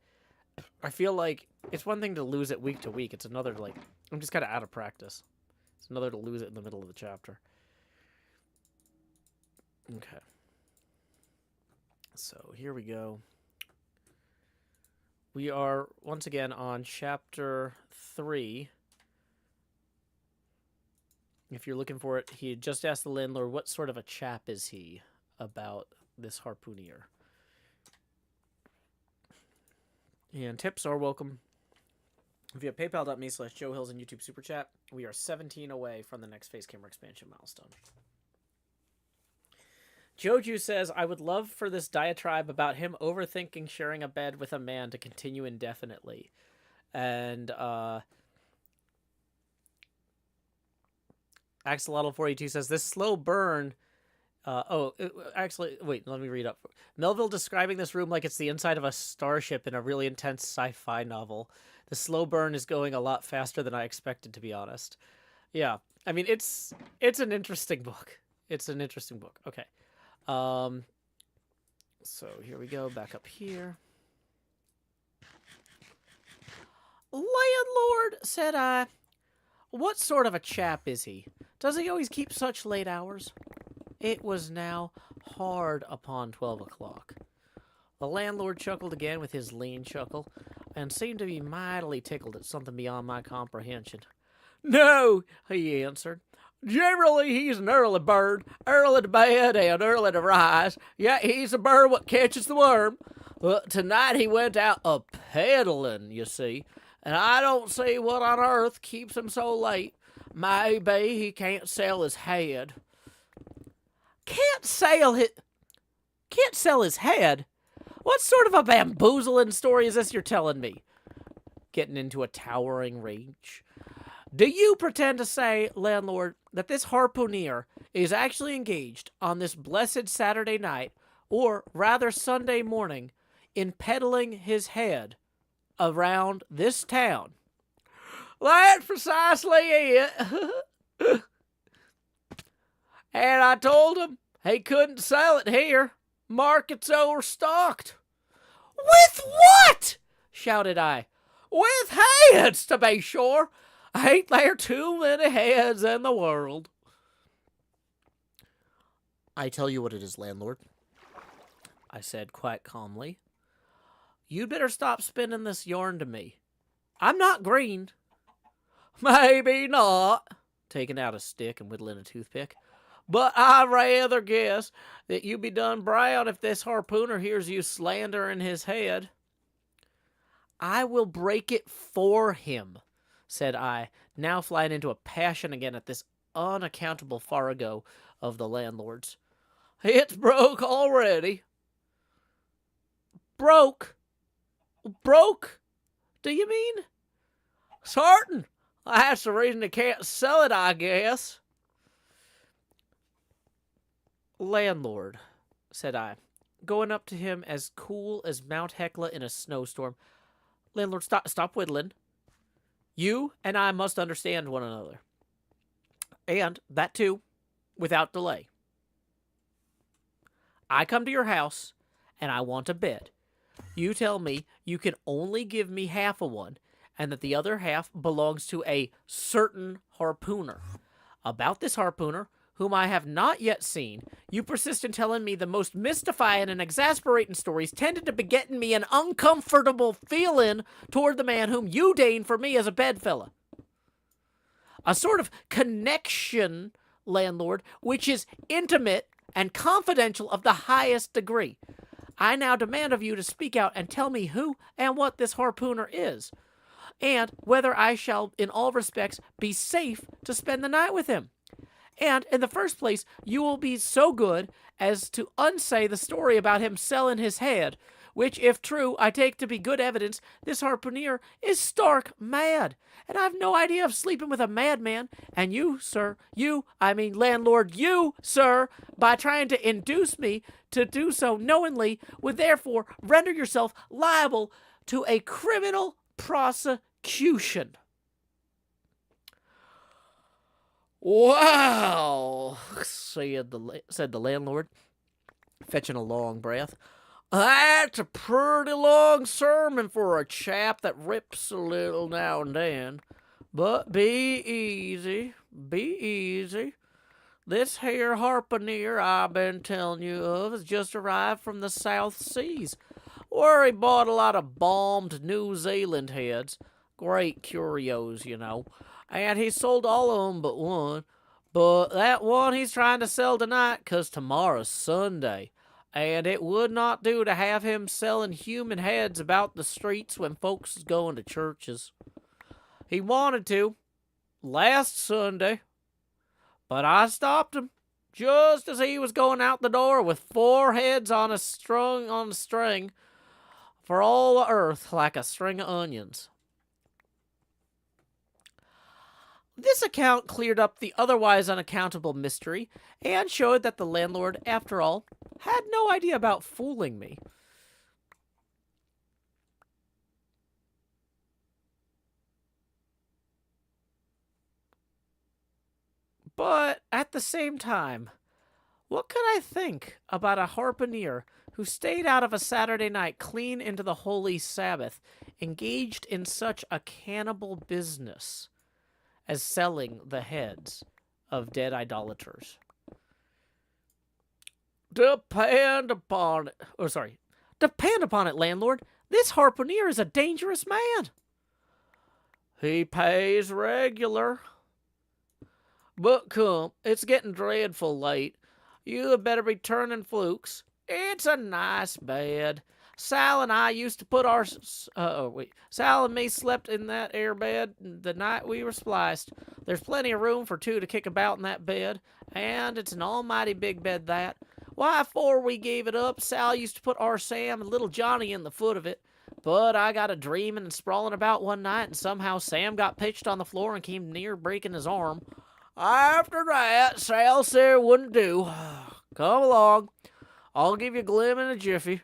I feel like it's one thing to lose it week to week. It's another, like, I'm just kind of out of practice. It's another to lose it in the middle of the chapter. Okay. So here we go. We are once again on chapter 3. If you're looking for it, he had just asked the landlord, what sort of a chap is he about this harpooner? And tips are welcome. If you have paypal.me/JoeHills and YouTube Super Chat, we are 17 away from the next face camera expansion milestone. Joju says, I would love for this diatribe about him overthinking sharing a bed with a man to continue indefinitely. And, Axolotl42 says, this slow burn... actually, wait, let me read up. Melville describing this room like it's the inside of a starship in a really intense sci-fi novel. The slow burn is going a lot faster than I expected, to be honest. Yeah, I mean, it's an interesting book. It's an interesting book. Okay. So here we go, back up here. Landlord, said I. What sort of a chap is he? Does he always keep such late hours? It was now hard upon 12 o'clock. The landlord chuckled again with his lean chuckle, and seemed to be mightily tickled at something beyond my comprehension. No, he answered. Generally, he's an early bird, early to bed and early to rise. Yet he's a bird what catches the worm. Tonight he went out a-peddling, you see, and I don't see what on earth keeps him so late. Maybe he can't sell his head. Can't sell his head? What sort of a bamboozling story is this you're telling me? Getting into a towering rage. Do you pretend to say, landlord, that this harpooner is actually engaged on this blessed Saturday night, or rather Sunday morning, in peddling his head around this town? That's precisely it. And I told him he couldn't sell it here. Market's overstocked. With what? Shouted I. With heads, to be sure. Ain't there too many heads in the world? I tell you what it is, landlord, I said quite calmly. You'd better stop spinning this yarn to me. I'm not green. Maybe not, taking out a stick and whittling a toothpick. But I rather guess that you be done brown if this harpooner hears you slandering his head. I will break it for him, said I, now flying into a passion again at this unaccountable farrago of the landlord's. It's broke already. Broke? Broke? Do you mean? Certain. That's the reason they can't sell it, I guess. Landlord, said I, going up to him as cool as Mount Hecla in a snowstorm. Landlord, stop whittling. You and I must understand one another. And that too, without delay. I come to your house, and I want a bed. You tell me you can only give me half of one, and that the other half belongs to a certain harpooner. About this harpooner, whom I have not yet seen, you persist in telling me the most mystifying and exasperating stories tended to beget in me an uncomfortable feeling toward the man whom you deign for me as a bedfellow. A sort of connection, landlord, which is intimate and confidential of the highest degree. I now demand of you to speak out and tell me who and what this harpooner is, and whether I shall, in all respects, be safe to spend the night with him. And, in the first place, you will be so good as to unsay the story about him selling his head, which, if true, I take to be good evidence this harpooner is stark mad, and I've no idea of sleeping with a madman, and you, sir, landlord, you, sir, by trying to induce me to do so knowingly, would therefore render yourself liable to a criminal prosecution. Wow, said the landlord, fetching a long breath. That's a pretty long sermon for a chap that rips a little now and then. But be easy, be easy. This here harpooner I've been telling you of has just arrived from the South Seas, where he bought a lot of bombed New Zealand heads. Great curios, you know. And he sold all of them but one. But that one he's trying to sell tonight, 'cause tomorrow's Sunday. And it would not do to have him selling human heads about the streets when folks is going to churches. He wanted to last Sunday, but I stopped him just as he was going out the door with 4 heads on a string for all the earth like a string of onions. This account cleared up the otherwise unaccountable mystery and showed that the landlord, after all, had no idea about fooling me. But at the same time, what could I think about a harpooner who stayed out of a Saturday night clean into the holy Sabbath, engaged in such a cannibal business as selling the heads of dead idolaters? Depend upon it, landlord. This harpooner is a dangerous man. He pays regular. But come, it's getting dreadful late. You had better be turning flukes. It's a nice bed. Sal and I used to put our... Sal and me slept in that air bed the night we were spliced. There's plenty of room for 2 to kick about in that bed, and it's an almighty big bed, that. Why, afore we gave it up, Sal used to put our Sam and little Johnny in the foot of it. But I got a dreaming and sprawling about one night, and somehow Sam got pitched on the floor and came near breaking his arm. After that, Sal said it wouldn't do. Come along. I'll give you a glim in a jiffy.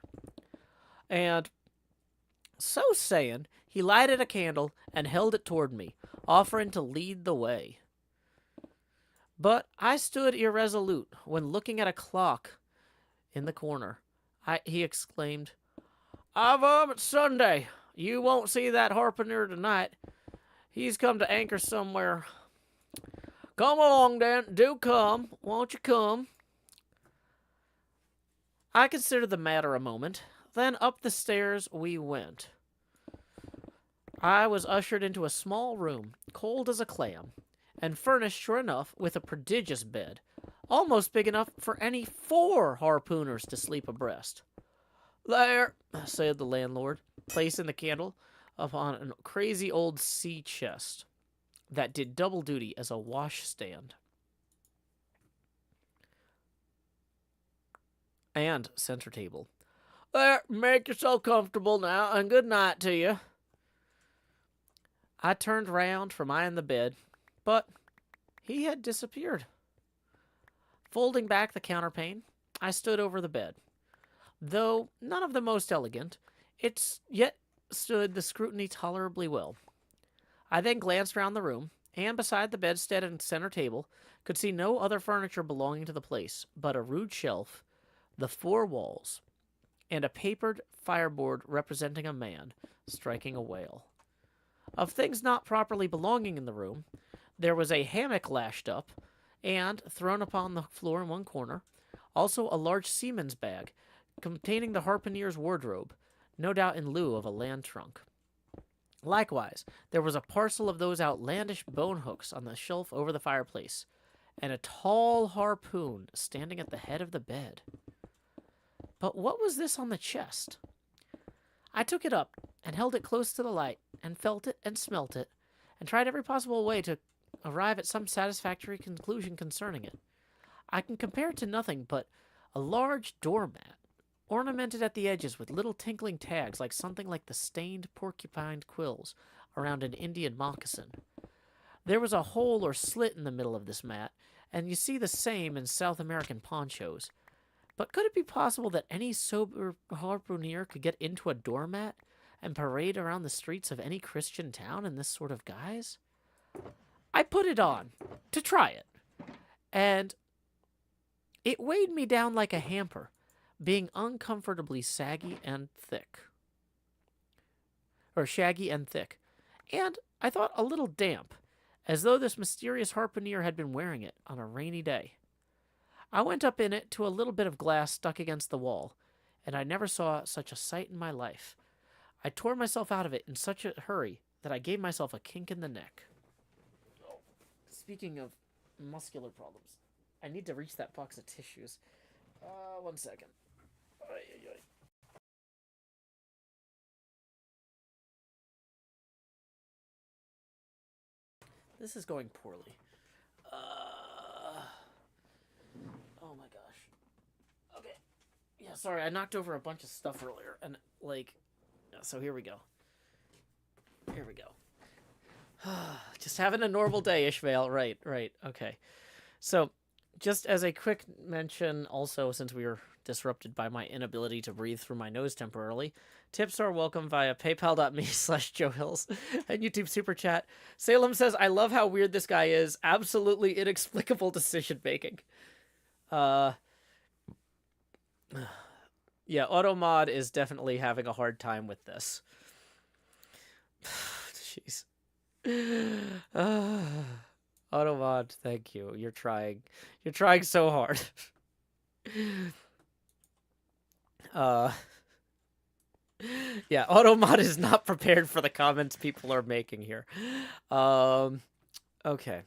And so saying, he lighted a candle and held it toward me, offering to lead the way. But I stood irresolute when, looking at a clock in the corner, he exclaimed, It's Sunday. You won't see that harpooner tonight. He's come to anchor somewhere. Come along, then. Do come. Won't you come? I considered the matter a moment. Then up the stairs we went. I was ushered into a small room, cold as a clam, and furnished, sure enough, with a prodigious bed, almost big enough for any 4 harpooners to sleep abreast. There, said the landlord, placing the candle upon a crazy old sea chest that did double duty as a washstand and center table. There, make yourself comfortable now, and good night to you. I turned round from eyeing the bed, but he had disappeared. Folding back the counterpane, I stood over the bed. Though none of the most elegant, it yet stood the scrutiny tolerably well. I then glanced round the room, and beside the bedstead and center table, could see no other furniture belonging to the place but a rude shelf, the 4 walls, and a papered fireboard representing a man striking a whale. Of things not properly belonging in the room, there was a hammock lashed up, and thrown upon the floor in one corner, also a large seaman's bag containing the harpooner's wardrobe, no doubt in lieu of a land trunk. Likewise, there was a parcel of those outlandish bone hooks on the shelf over the fireplace, and a tall harpoon standing at the head of the bed. But what was this on the chest? I took it up and held it close to the light, and felt it and smelt it, and tried every possible way to arrive at some satisfactory conclusion concerning it. I can compare it to nothing but a large doormat, ornamented at the edges with little tinkling tags like something like the stained porcupine quills around an Indian moccasin. There was a hole or slit in the middle of this mat, and you see the same in South American ponchos. But could it be possible that any sober harpooner could get into a doormat and parade around the streets of any Christian town in this sort of guise? I put it on to try it, and it weighed me down like a hamper, being uncomfortably saggy and thick. Or shaggy and thick. And I thought a little damp, as though this mysterious harpooner had been wearing it on a rainy day. I went up in it to a little bit of glass stuck against the wall, and I never saw such a sight in my life. I tore myself out of it in such a hurry that I gave myself a kink in the neck. Speaking of muscular problems, I need to reach that box of tissues. 1 second. This is going poorly. Oh my gosh. Okay. Yeah, sorry, I knocked over a bunch of stuff earlier, and so here we go. Here we go. Just having a normal day, Ishmael. Right. Okay. So, just as a quick mention, also, since we were disrupted by my inability to breathe through my nose temporarily, tips are welcome via paypal.me/JoeHills and YouTube Super Chat. Salem says, I love how weird this guy is. Absolutely inexplicable decision making. Yeah, Automod is definitely having a hard time with this. Jeez. Automod, thank you. You're trying. You're trying so hard. Yeah, Automod is not prepared for the comments people are making here. Okay.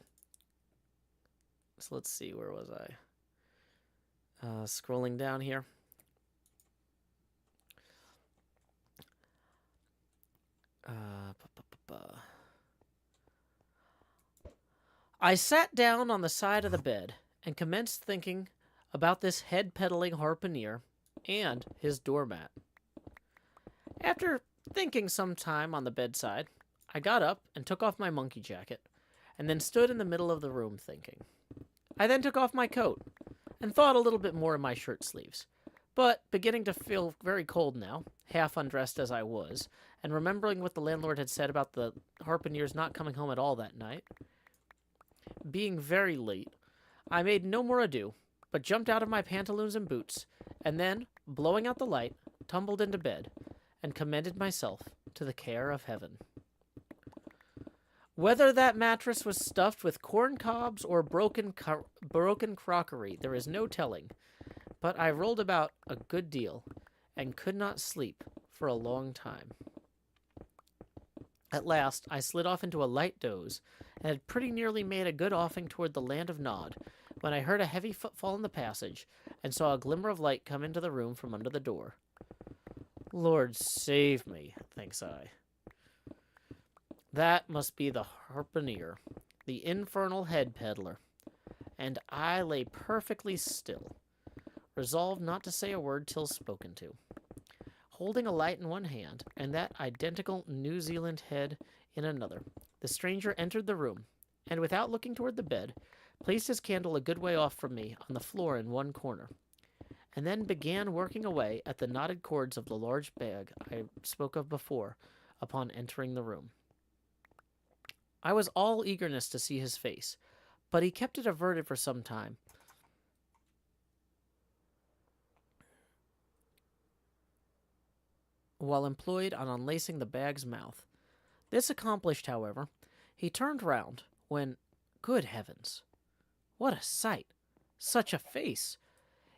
So let's see, where was I? Scrolling down here. I sat down on the side of the bed and commenced thinking about this head-pedaling harpooner and his doormat. After thinking some time on the bedside, I got up and took off my monkey jacket, and then stood in the middle of the room thinking. I then took off my coat, and thought a little bit more in my shirt sleeves, but beginning to feel very cold now, half undressed as I was, and remembering what the landlord had said about the harpooner's not coming home at all that night, being very late, I made no more ado, but jumped out of my pantaloons and boots, and then, blowing out the light, tumbled into bed, and commended myself to the care of heaven. Whether that mattress was stuffed with corn cobs or broken crockery, there is no telling, but I rolled about a good deal, and could not sleep for a long time. At last, I slid off into a light doze, and had pretty nearly made a good offing toward the land of Nod, when I heard a heavy footfall in the passage, and saw a glimmer of light come into the room from under the door. Lord save me, thinks I. That must be the harpooner, the infernal head peddler. And I lay perfectly still, resolved not to say a word till spoken to. Holding a light in one hand, and that identical New Zealand head in another, the stranger entered the room, and without looking toward the bed, placed his candle a good way off from me on the floor in one corner, and then began working away at the knotted cords of the large bag I spoke of before upon entering the room. I was all eagerness to see his face, but he kept it averted for some time. While employed on unlacing the bag's mouth. This accomplished, however, he turned round, when, good heavens, What a sight! Such a face!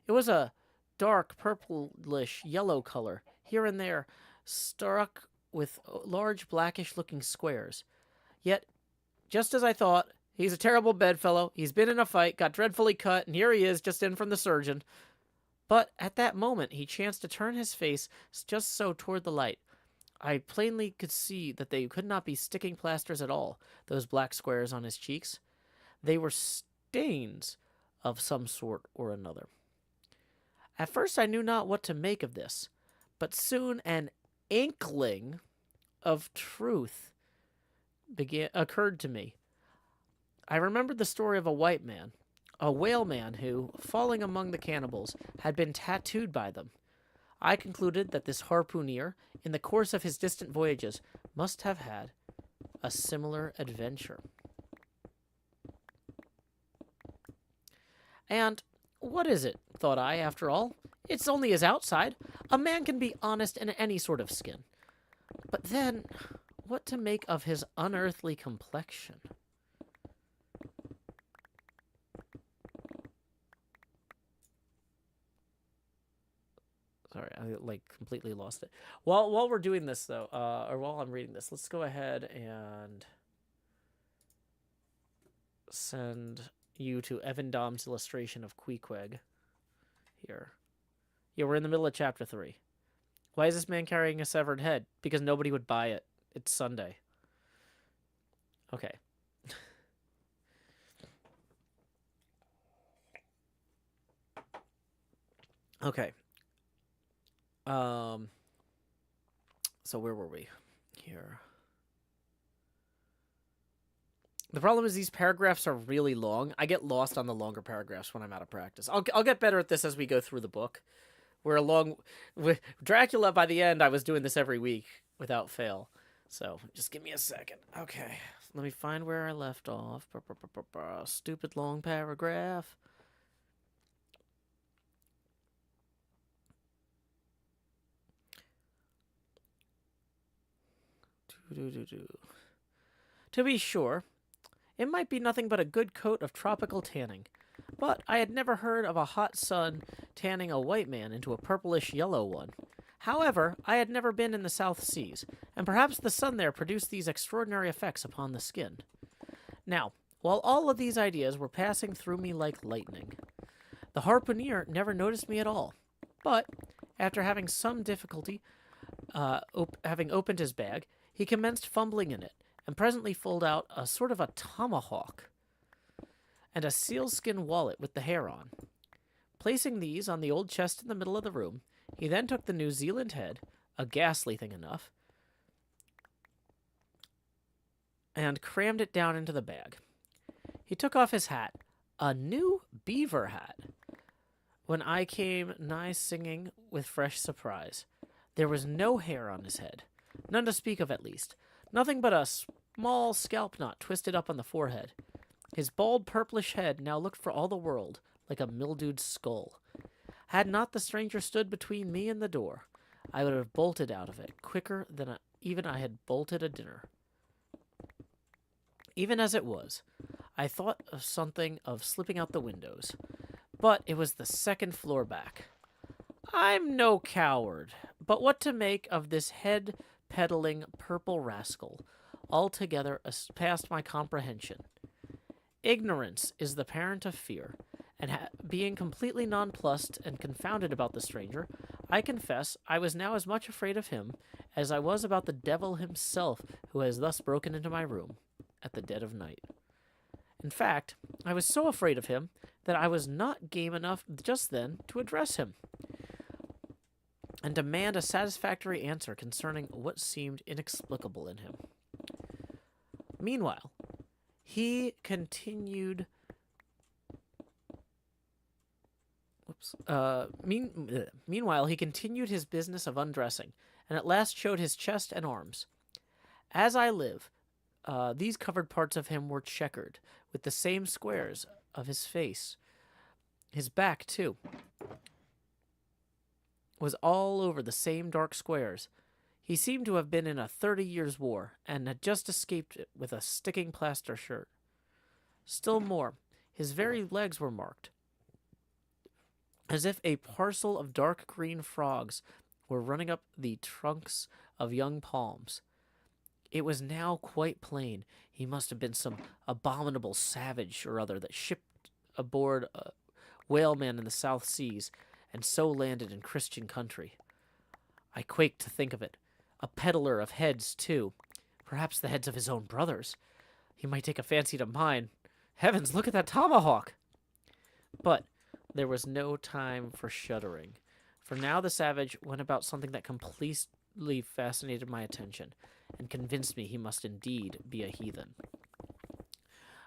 It was a dark purplish yellow color, here and there struck with large blackish looking squares. Yet, just as I thought, he's a terrible bedfellow. He's been in a fight, got dreadfully cut, and here he is, just in from the surgeon. But at that moment, he chanced to turn his face just so toward the light. I plainly could see that they could not be sticking plasters at all, those black squares on his cheeks. They were stains of some sort or another. At first, I knew not what to make of this, but soon an inkling of truth occurred to me. I remembered the story of a white man, a whaleman who, falling among the cannibals, had been tattooed by them. I concluded that this harpooner, in the course of his distant voyages, must have had a similar adventure. And what is it, thought I, after all? It's only his outside. A man can be honest in any sort of skin. But then, what to make of his unearthly complexion? Sorry, I completely lost it. While we're doing this though, or while I'm reading this, let's go ahead and send you to Evan Dom's illustration of Queequeg here. Yeah, we're in the middle of chapter 3. Why is this man carrying a severed head? Because nobody would buy it. It's Sunday. Okay. Okay. So where were we? Here. The problem is these paragraphs are really long. I get lost on the longer paragraphs when I'm out of practice. I'll get better at this as we go through the book. We're along with Dracula. By the end, I was doing this every week without fail. So just give me a second. Okay, let me find where I left off. Stupid long paragraph. To be sure, it might be nothing but a good coat of tropical tanning, but I had never heard of a hot sun tanning a white man into a purplish yellow one. However, I had never been in the South Seas, and perhaps the sun there produced these extraordinary effects upon the skin. Now, while all of these ideas were passing through me like lightning, the harpooner never noticed me at all. But, after having some difficulty, having opened his bag, he commenced fumbling in it, and presently pulled out a sort of a tomahawk and a sealskin wallet with the hair on. Placing these on the old chest in the middle of the room, he then took the New Zealand head, a ghastly thing enough, and crammed it down into the bag. He took off his hat, a new beaver hat, when I came nigh singing with fresh surprise. There was no hair on his head, none to speak of at least, nothing but a small scalp knot twisted up on the forehead. His bald purplish head now looked for all the world like a mildewed skull. Had not the stranger stood between me and the door, I would have bolted out of it quicker than even I had bolted a dinner. Even as it was, I thought of something of slipping out the windows, but it was the second floor back. I'm no coward, but what to make of this head-peddling purple rascal, altogether past my comprehension. Ignorance is the parent of fear, and being completely nonplussed and confounded about the stranger, I confess I was now as much afraid of him as I was about the devil himself who has thus broken into my room at the dead of night. In fact, I was so afraid of him that I was not game enough just then to address him and demand a satisfactory answer concerning what seemed inexplicable in him. Meanwhile, he continued his business of undressing, and at last showed his chest and arms. As I live, these covered parts of him were checkered, with the same squares of his face. His back, too, was all over the same dark squares. He seemed to have been in a 30 years' war, and had just escaped it with a sticking plaster shirt. Still more, His very legs were marked, as if a parcel of dark green frogs were running up the trunks of young palms. It was now quite plain he must have been some abominable savage or other that shipped aboard a whaleman in the South Seas and so landed in Christian country. I quaked to think of it. A peddler of heads, too. Perhaps the heads of his own brothers. He might take a fancy to mine. Heavens, look at that tomahawk! But there was no time for shuddering, for now the savage went about something that completely fascinated my attention and convinced me he must indeed be a heathen.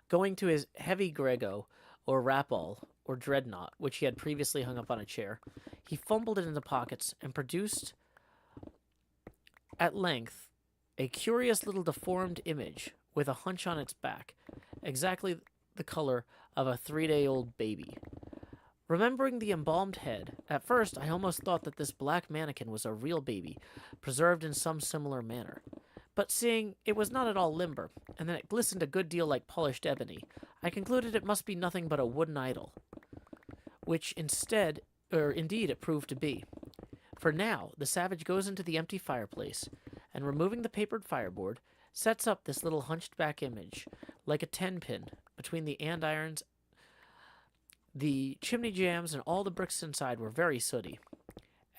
Going to his heavy grego, or rapal, or dreadnought, which he had previously hung up on a chair, he fumbled it in the pockets and produced, at length, a curious little deformed image with a hunch on its back, exactly the color of a 3-day-old baby. Remembering the embalmed head, at first I almost thought that this black mannequin was a real baby, preserved in some similar manner. But seeing it was not at all limber, and that it glistened a good deal like polished ebony, I concluded it must be nothing but a wooden idol, which indeed it proved to be. For now, the savage goes into the empty fireplace, and removing the papered fireboard, sets up this little hunched back image, like a 10-pin, between the andirons. The chimney jambs and all the bricks inside were very sooty,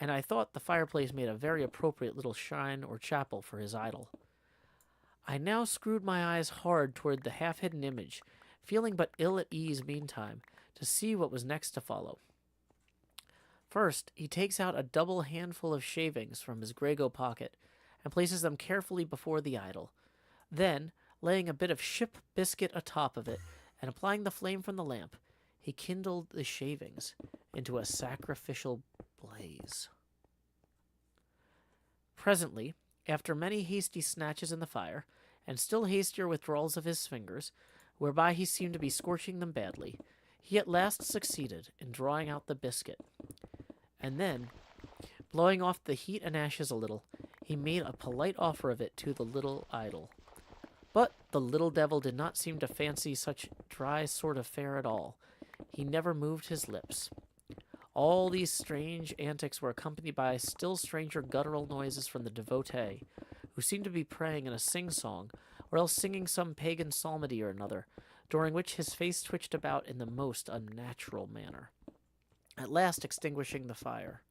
and I thought the fireplace made a very appropriate little shrine or chapel for his idol. I now screwed my eyes hard toward the half-hidden image, feeling but ill at ease meantime, to see what was next to follow. First, he takes out a double handful of shavings from his grego pocket and places them carefully before the idol. Then, laying a bit of ship biscuit atop of it and applying the flame from the lamp, he kindled the shavings into a sacrificial blaze. Presently, after many hasty snatches in the fire, and still hastier withdrawals of his fingers, whereby he seemed to be scorching them badly, he at last succeeded in drawing out the biscuit. And then, blowing off the heat and ashes a little, he made a polite offer of it to the little idol. But the little devil did not seem to fancy such dry sort of fare at all. He never moved his lips. All these strange antics were accompanied by still stranger guttural noises from the devotee, who seemed to be praying in a sing-song, or else singing some pagan psalmody or another, during which his face twitched about in the most unnatural manner, at last extinguishing the fire.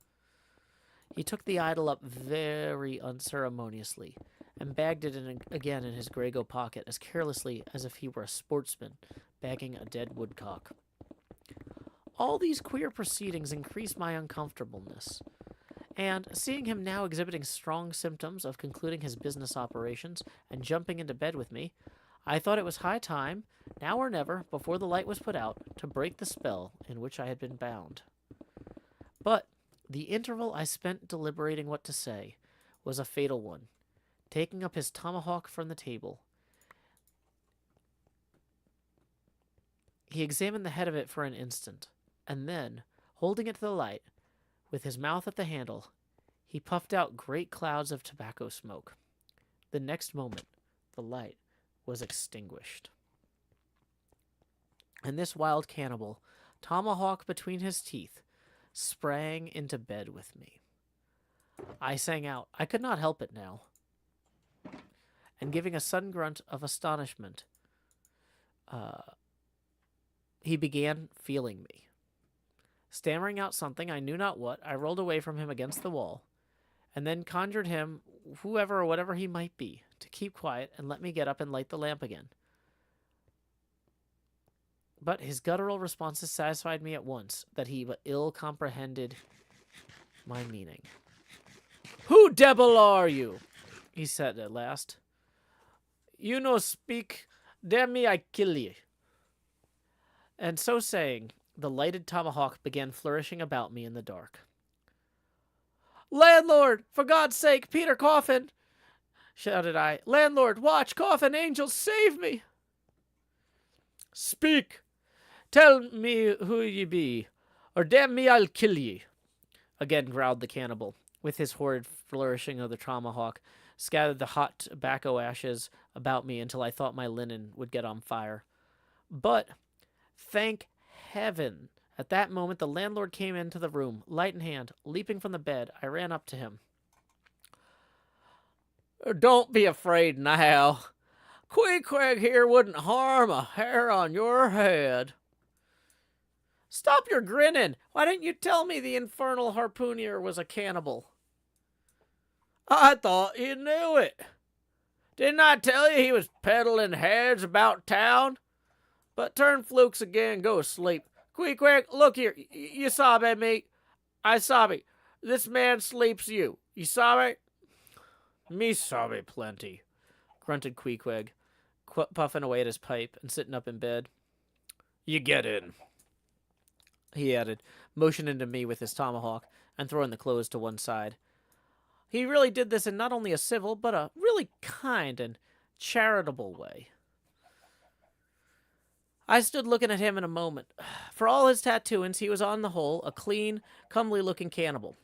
He took the idol up very unceremoniously, and bagged it again in his grego pocket as carelessly as if he were a sportsman bagging a dead woodcock. All these queer proceedings increased my uncomfortableness, and seeing him now exhibiting strong symptoms of concluding his business operations and jumping into bed with me, I thought it was high time, now or never, before the light was put out, to break the spell in which I had been bound. But the interval I spent deliberating what to say was a fatal one. Taking up his tomahawk from the table, he examined the head of it for an instant, and then, holding it to the light, with his mouth at the handle, he puffed out great clouds of tobacco smoke. The next moment, the light was extinguished. And this wild cannibal, tomahawk between his teeth, sprang into bed with me. I sang out. I could not help it now. And giving a sudden grunt of astonishment, he began feeling me. Stammering out something, I knew not what, I rolled away from him against the wall, and then conjured him, whoever or whatever he might be, to keep quiet and let me get up and light the lamp again. But his guttural responses satisfied me at once that he but ill comprehended my meaning. "Who devil are you?" he said at last. "You no speak, damn me, I kill ye." And so saying, the lighted tomahawk began flourishing about me in the dark. "Landlord, for God's sake, Peter Coffin!" shouted I. "Landlord, watch, Coffin, angels, save me!" "Speak! Tell me who ye be, or damn me, I'll kill ye!" again growled the cannibal, with his horrid flourishing of the tomahawk, scattered the hot tobacco ashes about me until I thought my linen would get on fire. But, Thank heaven. At that moment, the landlord came into the room, light in hand. Leaping from the bed, I ran up to him. Don't be afraid now. Queequeg here wouldn't harm a hair on your head. Stop your grinning. Why didn't you tell me the infernal harpooner was a cannibal? I thought you knew it. Didn't I tell you he was peddling heads about town? But turn flukes again, go to sleep. Queequeg, look here. You sabe me. I sabe. This man sleeps you. You sabe? Me sabe plenty, grunted Queequeg, puffing away at his pipe and sitting up in bed. You get in, he added, motioning to me with his tomahawk and throwing the clothes to one side. He really did this in not only a civil, but a really kind and charitable way. I stood looking at him in a moment. For all his tattooings, he was on the whole a clean, comely-looking cannibal.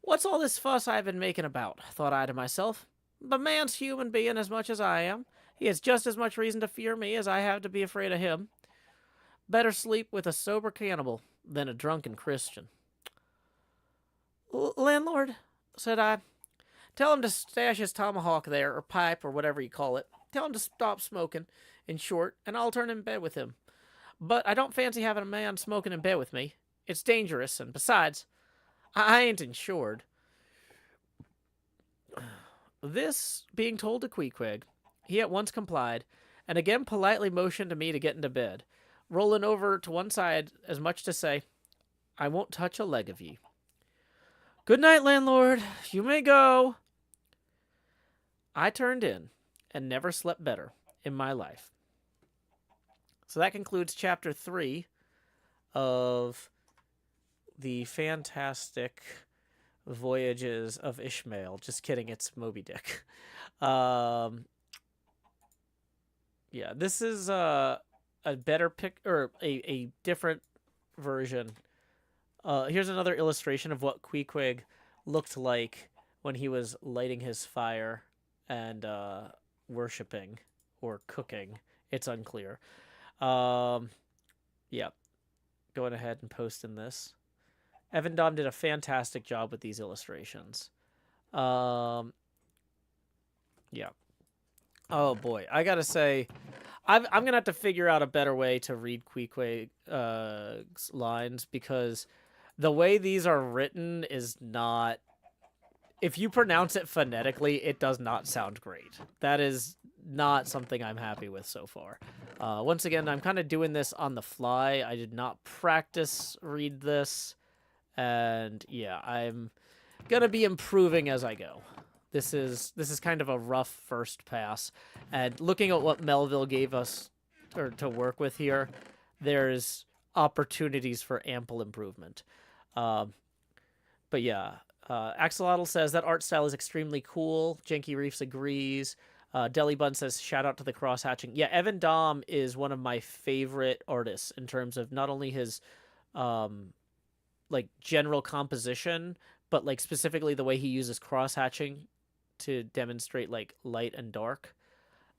What's all this fuss I've been making about, thought I to myself. But man's human being as much as I am. He has just as much reason to fear me as I have to be afraid of him. Better sleep with a sober cannibal than a drunken Christian. Landlord, said I, tell him to stash his tomahawk there, or pipe, or whatever you call it. Tell him to stop smoking, in short, and I'll turn in bed with him. But I don't fancy having a man smoking in bed with me. It's dangerous, and besides, I ain't insured. This being told to Queequeg, he at once complied, and again politely motioned to me to get into bed, rolling over to one side as much to say, I won't touch a leg of ye. Good night, landlord. You may go. I turned in and never slept better in my life. So that concludes chapter 3 of the fantastic voyages of Ishmael. Just kidding, it's Moby Dick. Yeah, this is a better pick, or a different version. Here's another illustration of what Queequeg looked like when he was lighting his fire and worshipping or cooking. It's unclear. Yeah, going ahead and posting this. Evan Dom did a fantastic job with these illustrations. Yeah. Oh boy, I gotta say, I'm gonna have to figure out a better way to read Queequeg's lines, because the way these are written is not. If you pronounce it phonetically, it does not sound great. That is not something I'm happy with so far. Once again, I'm kind of doing this on the fly. I did not practice read this. And yeah, I'm gonna be improving as I go. This is kind of a rough first pass. And looking at what Melville gave us to work with here, there's opportunities for ample improvement. But yeah, Axolotl says that art style is extremely cool. Janky Reefs agrees. Deli Bun says, shout out to the cross hatching. Yeah, Evan Dom is one of my favorite artists in terms of not only his like general composition, but like specifically the way he uses cross hatching to demonstrate like light and dark.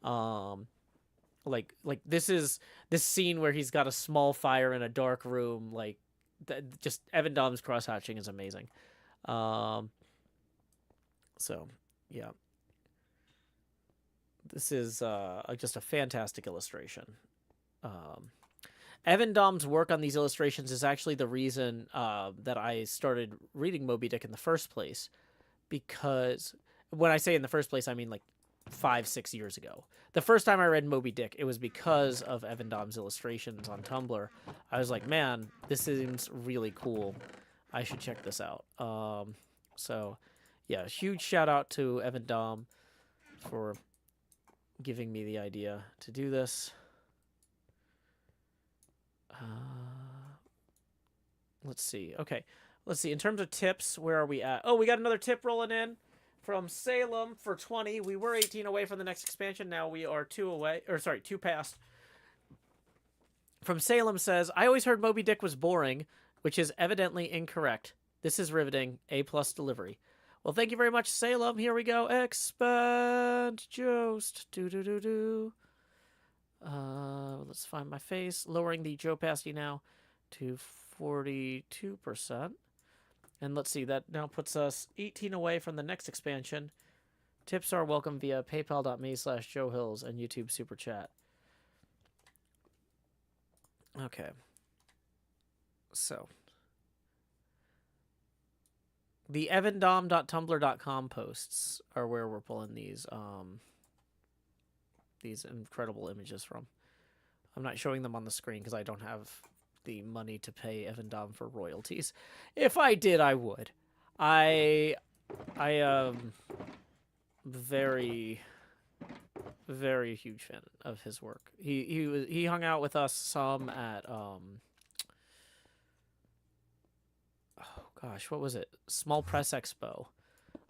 Like this scene where he's got a small fire in a dark room. Like just Evan Dom's cross hatching is amazing. So yeah, this is just a fantastic illustration. Evan Dom's work on these illustrations is actually the reason that I started reading Moby Dick in the first place. Because when I say in the first place, I mean like 5-6 years ago. The first time I read Moby Dick, it was because of Evan Dom's illustrations on Tumblr. I was like, man, this seems really cool. I should check this out. So yeah, huge shout out to Evan Dom for giving me the idea to do this. Let's see. Okay, let's see. In terms of tips, where are we at? Oh, we got another tip rolling in from Salem for 20. We were 18 away from the next expansion. Now we are 2 away. Or sorry, 2 past. From Salem says, I always heard Moby Dick was boring, which is evidently incorrect. This is riveting. A+ delivery. Well, thank you very much, Salem. Here we go. Expand Jost. Do. Let's find my face. Lowering the Joe Pasty now to 42%. And let's see, that now puts us 18 away from the next expansion. Tips are welcome via paypal.me/JoeHills and YouTube Super Chat. Okay. So. The evandom.tumblr.com posts are where we're pulling these incredible images from. I'm not showing them on the screen because I don't have the money to pay Evan Dom for royalties. If I did, I would. I very, very huge fan of his work. He hung out with us some at oh gosh, what was it? Small Press Expo.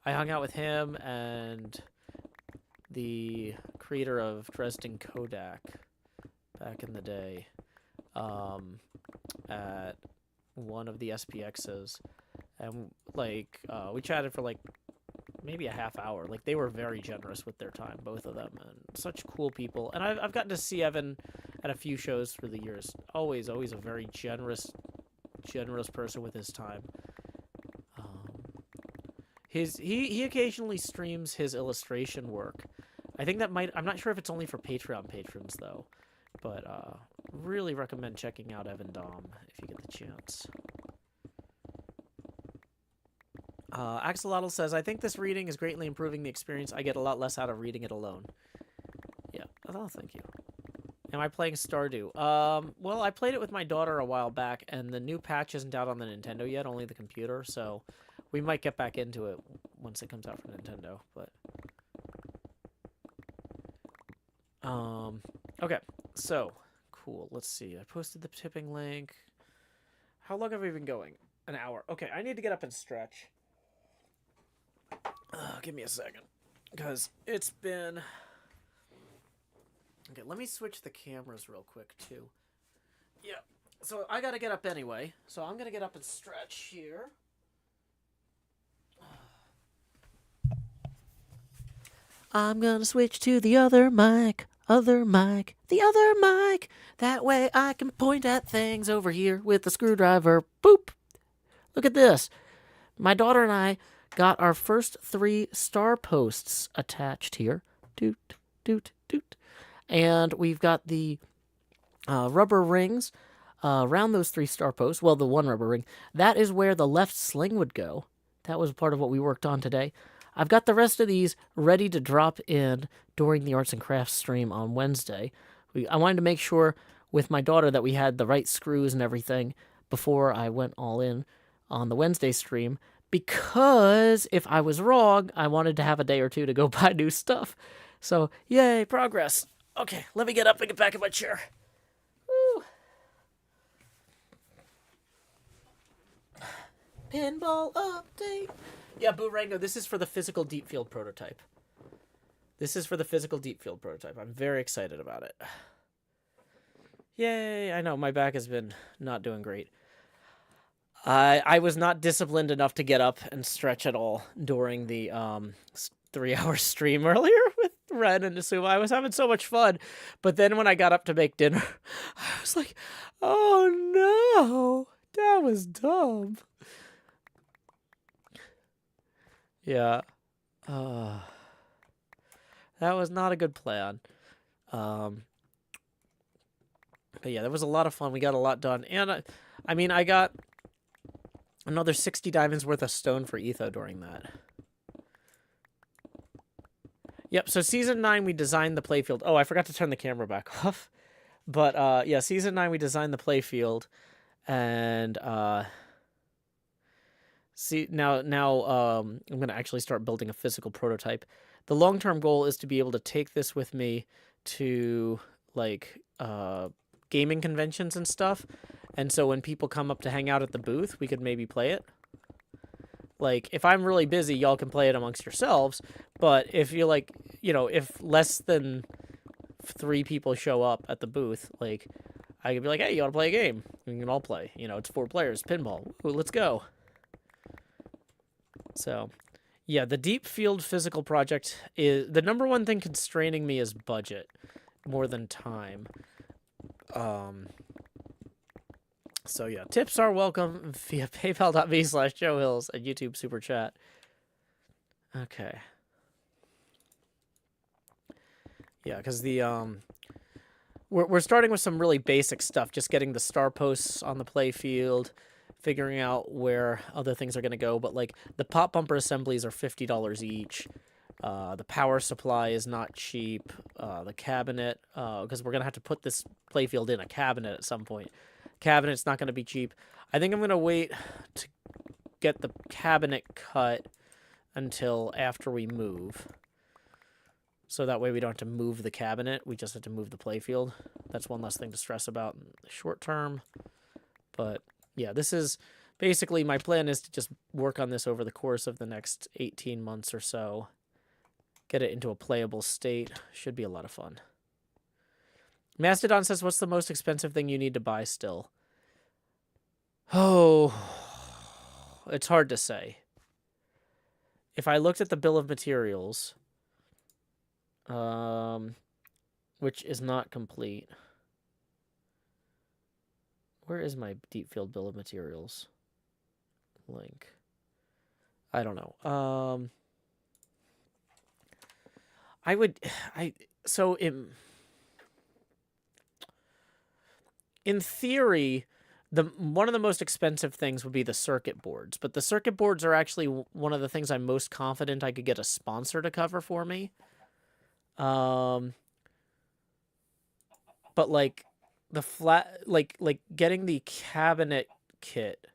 I hung out with him and the creator of Dresden Kodak back in the day at one of the SPXs, and like we chatted for like maybe a half hour. Like they were very generous with their time, both of them, and such cool people. And I've gotten to see Evan at a few shows through the years. Always a very generous person with his time. He occasionally streams his illustration work. I think that I'm not sure if it's only for Patreon patrons though, but really recommend checking out Evan Dom if you get the chance. Axolotl says, I think this reading is greatly improving the experience. I get a lot less out of reading it alone. Yeah. Oh, thank you. Am I playing Stardew? Well, I played it with my daughter a while back, and the new patch isn't out on the Nintendo yet, only the computer, so we might get back into it once it comes out for Nintendo, but... Okay, so, cool, let's see. I posted the tipping link. How long have we been going? An hour. Okay, I need to get up and stretch. Give me a second, because it's been... Okay, let me switch the cameras real quick, too. Yeah, so I gotta get up anyway, so I'm gonna get up and stretch here. I'm gonna switch to the other mic. The other mic. That way I can point at things over here with the screwdriver. Boop. Look at this. My daughter and I got our first 3 star posts attached here. Doot, doot, doot. And we've got the rubber rings around those 3 star posts. Well, the one rubber ring. That is where the left sling would go. That was part of what we worked on today. I've got the rest of these ready to drop in during the Arts and Crafts stream on Wednesday. I wanted to make sure with my daughter that we had the right screws and everything before I went all in on the Wednesday stream, because if I was wrong, I wanted to have a day or two to go buy new stuff. So, yay, progress. Okay, let me get up and get back in my chair. Woo. Pinball update. Yeah, Boo Rango, this is for the physical deep field prototype. I'm very excited about it. Yay, I know, my back has been not doing great. I was not disciplined enough to get up and stretch at all during the 3-hour stream earlier with Ren and Asuma. I was having so much fun, but then when I got up to make dinner, I was like, oh no, that was dumb. Yeah. That was not a good plan. But yeah, that was a lot of fun. We got a lot done. And I mean, I got another 60 diamonds worth of stone for Etho during that. Yep, so Season 9, we designed the playfield. Oh, I forgot to turn the camera back off. But, yeah, Season 9, we designed the playfield. And, see, now, I'm going to actually start building a physical prototype. The long-term goal is to be able to take this with me to, like, gaming conventions and stuff. And so when people come up to hang out at the booth, we could maybe play it. Like, if I'm really busy, y'all can play it amongst yourselves. But if you're like, you know, if less than 3 people show up at the booth, like, I could be like, hey, you want to play a game? We can all play. You know, it's 4 players, pinball. Ooh, let's go. So, yeah, the Deep Field Physical Project is... The number one thing constraining me is budget. more than time. So yeah, tips are welcome via paypal.me/JoeHills and YouTube Super Chat. Okay. Yeah, because we're starting with some really basic stuff, just getting the star posts on the play field, figuring out where other things are going to go. But like the pop bumper assemblies are $50 each. The power supply is not cheap. The cabinet, because we're going to have to put this playfield in a cabinet at some point. Cabinet's not going to be cheap. I think I'm going to wait to get the cabinet cut until after we move. So that way we don't have to move the cabinet. We just have to move the playfield. That's one less thing to stress about in the short term. But yeah, this is basically my plan is to just work on this over the course of the next 18 months or so. Get it into a playable state. Should be a lot of fun. Mastodon says, what's the most expensive thing you need to buy still? Oh, it's hard to say. If I looked at the bill of materials, which is not complete. Where is my deep field bill of materials link? I don't know. So in theory, one of the most expensive things would be the circuit boards, but the circuit boards are actually one of the things I'm most confident I could get a sponsor to cover for me. But like the like getting the cabinet kit.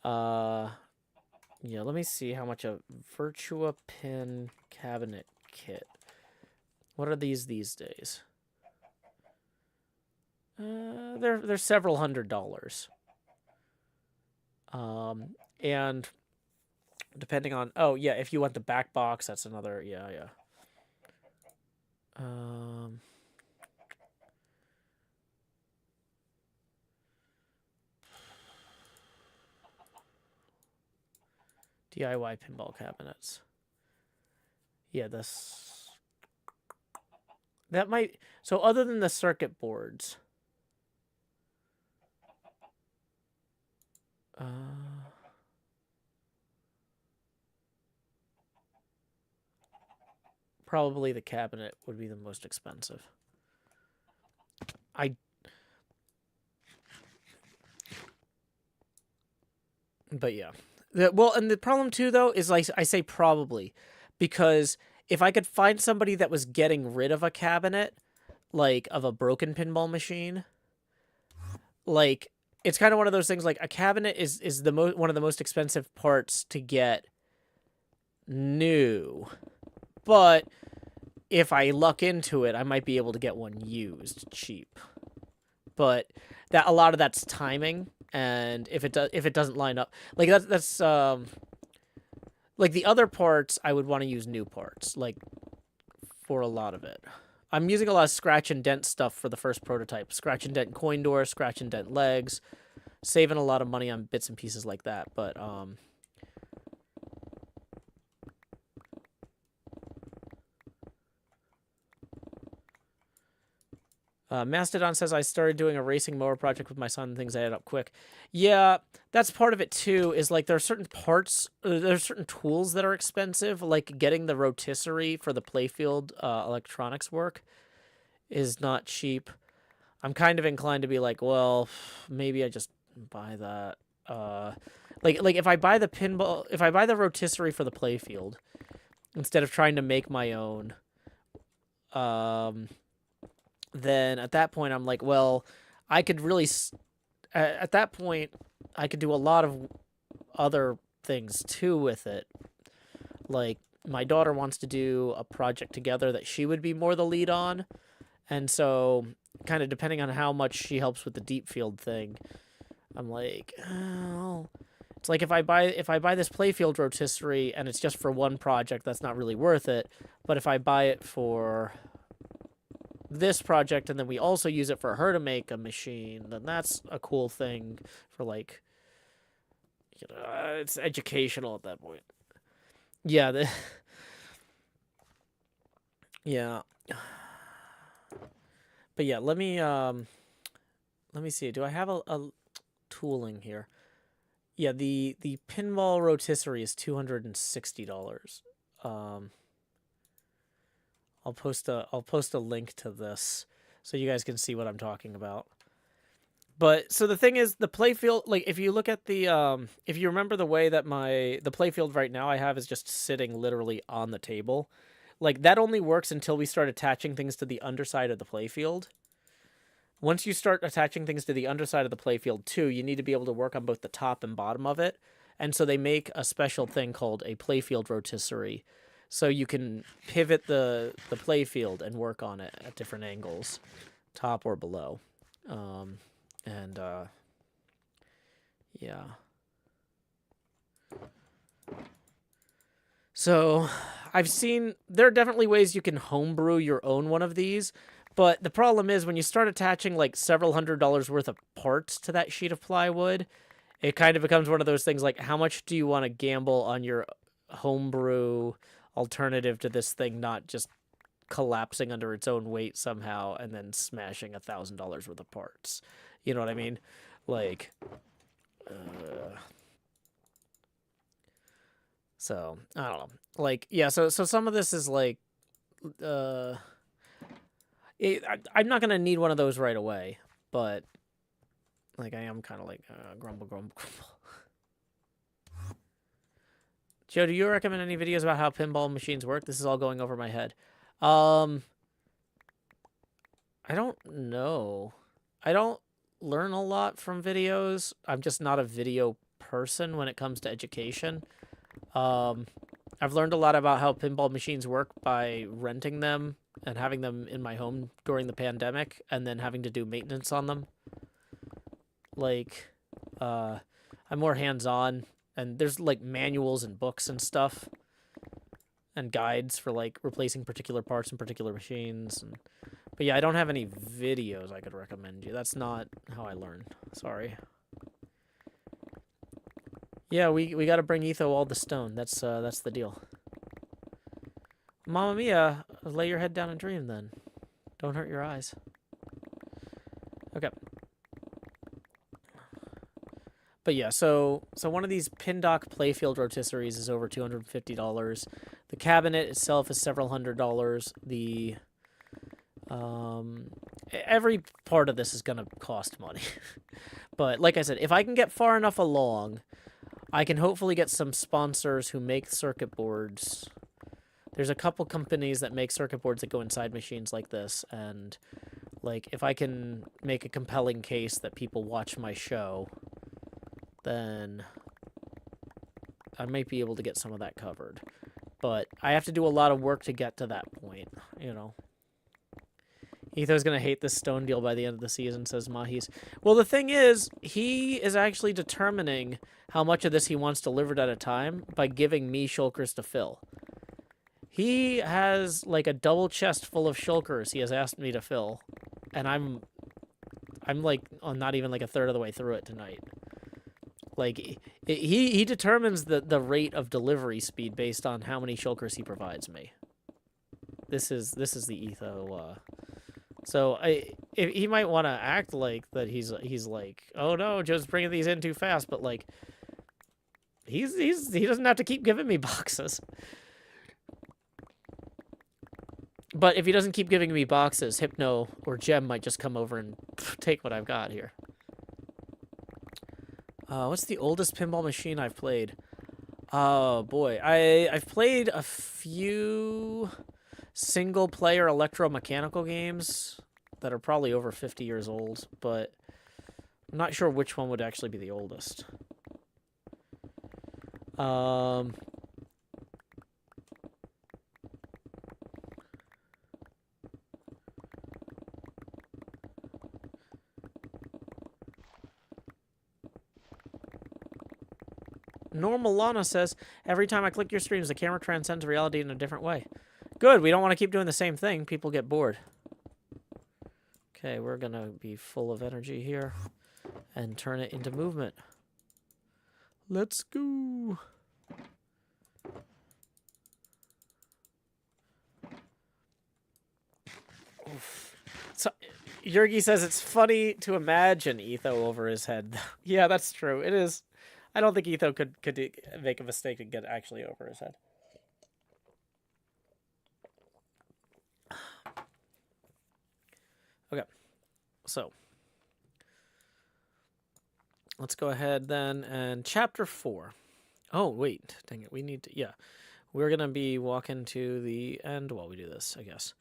Yeah, let me see how much a Virtua Pin cabinet kit. What are these days? They're several $100s. And depending on if you want the back box, that's another yeah. DIY pinball cabinets. Yeah, that might. So other than the circuit boards, probably the cabinet would be the most expensive. But yeah. And the problem too, though, is like I say probably, because if I could find somebody that was getting rid of a cabinet, like of a broken pinball machine, like it's kind of one of those things. Like a cabinet is one of the most expensive parts to get new, but if I luck into it, I might be able to get one used cheap. But a lot of that's timing. And if it doesn't line up, like that's like the other parts, I would want to use new parts, like for a lot of it. I'm using a lot of scratch and dent stuff for the first prototype. Scratch and dent coin door, scratch and dent legs, saving a lot of money on bits and pieces like that. But Mastodon says, I started doing a racing mower project with my son and things added up quick. Yeah, that's part of it too, is like there are certain parts, there are certain tools that are expensive, like getting the rotisserie for the playfield electronics work is not cheap. I'm kind of inclined to be like, well, maybe I just buy that. Like if I buy the rotisserie for the playfield, instead of trying to make my own, then at that point I'm like, well, I could really at that point I could do a lot of other things too with it. Like my daughter wants to do a project together that she would be more the lead on, and so kind of depending on how much she helps with the deep field thing, I'm like, oh, it's like if I buy this playfield rotisserie and it's just for one project, that's not really worth it. But if I buy it for this project and then we also use it for her to make a machine, then that's a cool thing for like, it's educational at that point. Yeah, yeah. But yeah, let me see. Do I have a tooling here? Yeah, the pinball rotisserie is $260. Um, I'll post a link to this so you guys can see what I'm talking about. But so the thing is, the playfield, like if you look at the if you remember the way that the playfield right now I have is just sitting literally on the table, like that only works until we start attaching things to the underside of the playfield. Once you start attaching things to the underside of the playfield too, you need to be able to work on both the top and bottom of it. And so they make a special thing called a playfield rotisserie. So you can pivot the playfield and work on it at different angles, top or below. And yeah. So I've seen there are definitely ways you can homebrew your own one of these, but the problem is when you start attaching like several $100s worth of parts to that sheet of plywood, it kind of becomes one of those things like how much do you want to gamble on your homebrew alternative to this thing not just collapsing under its own weight somehow and then smashing $1,000 worth of parts. You know what I mean? Like, so I don't know. Like, yeah. So some of this is like, I'm not gonna need one of those right away, but like I am kind of like grumble, grumble, grumble. Joe, do you recommend any videos about how pinball machines work? This is all going over my head. I don't know. I don't learn a lot from videos. I'm just not a video person when it comes to education. I've learned a lot about how pinball machines work by renting them and having them in my home during the pandemic and then having to do maintenance on them. Like, I'm more hands-on, and there's like manuals and books and stuff and guides for like replacing particular parts in particular machines. But yeah, I don't have any videos I could recommend you. That's not how I learn. Sorry. Yeah, we got to bring Etho all the stone. That's the deal. Mamma Mia, lay your head down and dream then. Don't hurt your eyes. Okay. But yeah, so one of these Pindock playfield rotisseries is over $250. The cabinet itself is several $100s. The every part of this is gonna cost money. But like I said, if I can get far enough along, I can hopefully get some sponsors who make circuit boards. There's a couple companies that make circuit boards that go inside machines like this, and like if I can make a compelling case that people watch my show, then I might be able to get some of that covered. But I have to do a lot of work to get to that point, you know. Etho's going to hate this stone deal by the end of the season, says Mahis. Well, the thing is, he is actually determining how much of this he wants delivered at a time by giving me shulkers to fill. He has like a double chest full of shulkers he has asked me to fill, and I'm like not even like a third of the way through it tonight. Like he determines the rate of delivery speed based on how many shulkers he provides me. This is the Etho. So he might want to act like that. He's like, oh no, Joe's bringing these in too fast. But like, he doesn't have to keep giving me boxes. But if he doesn't keep giving me boxes, Hypno or Gem might just come over and take what I've got here. What's the oldest pinball machine I've played? Oh boy, I've played a few single-player electromechanical games that are probably over 50 years old, but I'm not sure which one would actually be the oldest. Normal Lana says, every time I click your streams, the camera transcends reality in a different way. Good, we don't want to keep doing the same thing. People get bored. Okay, we're going to be full of energy here and turn it into movement. Let's go. Oof. So, Yergi says it's funny to imagine Etho over his head. Yeah, that's true. It is. I don't think Etho could make a mistake and get actually over his head. Okay, so let's go ahead then and chapter 4. Oh wait, dang it, we need to. Yeah, we're gonna be walking to the end while we do this, I guess.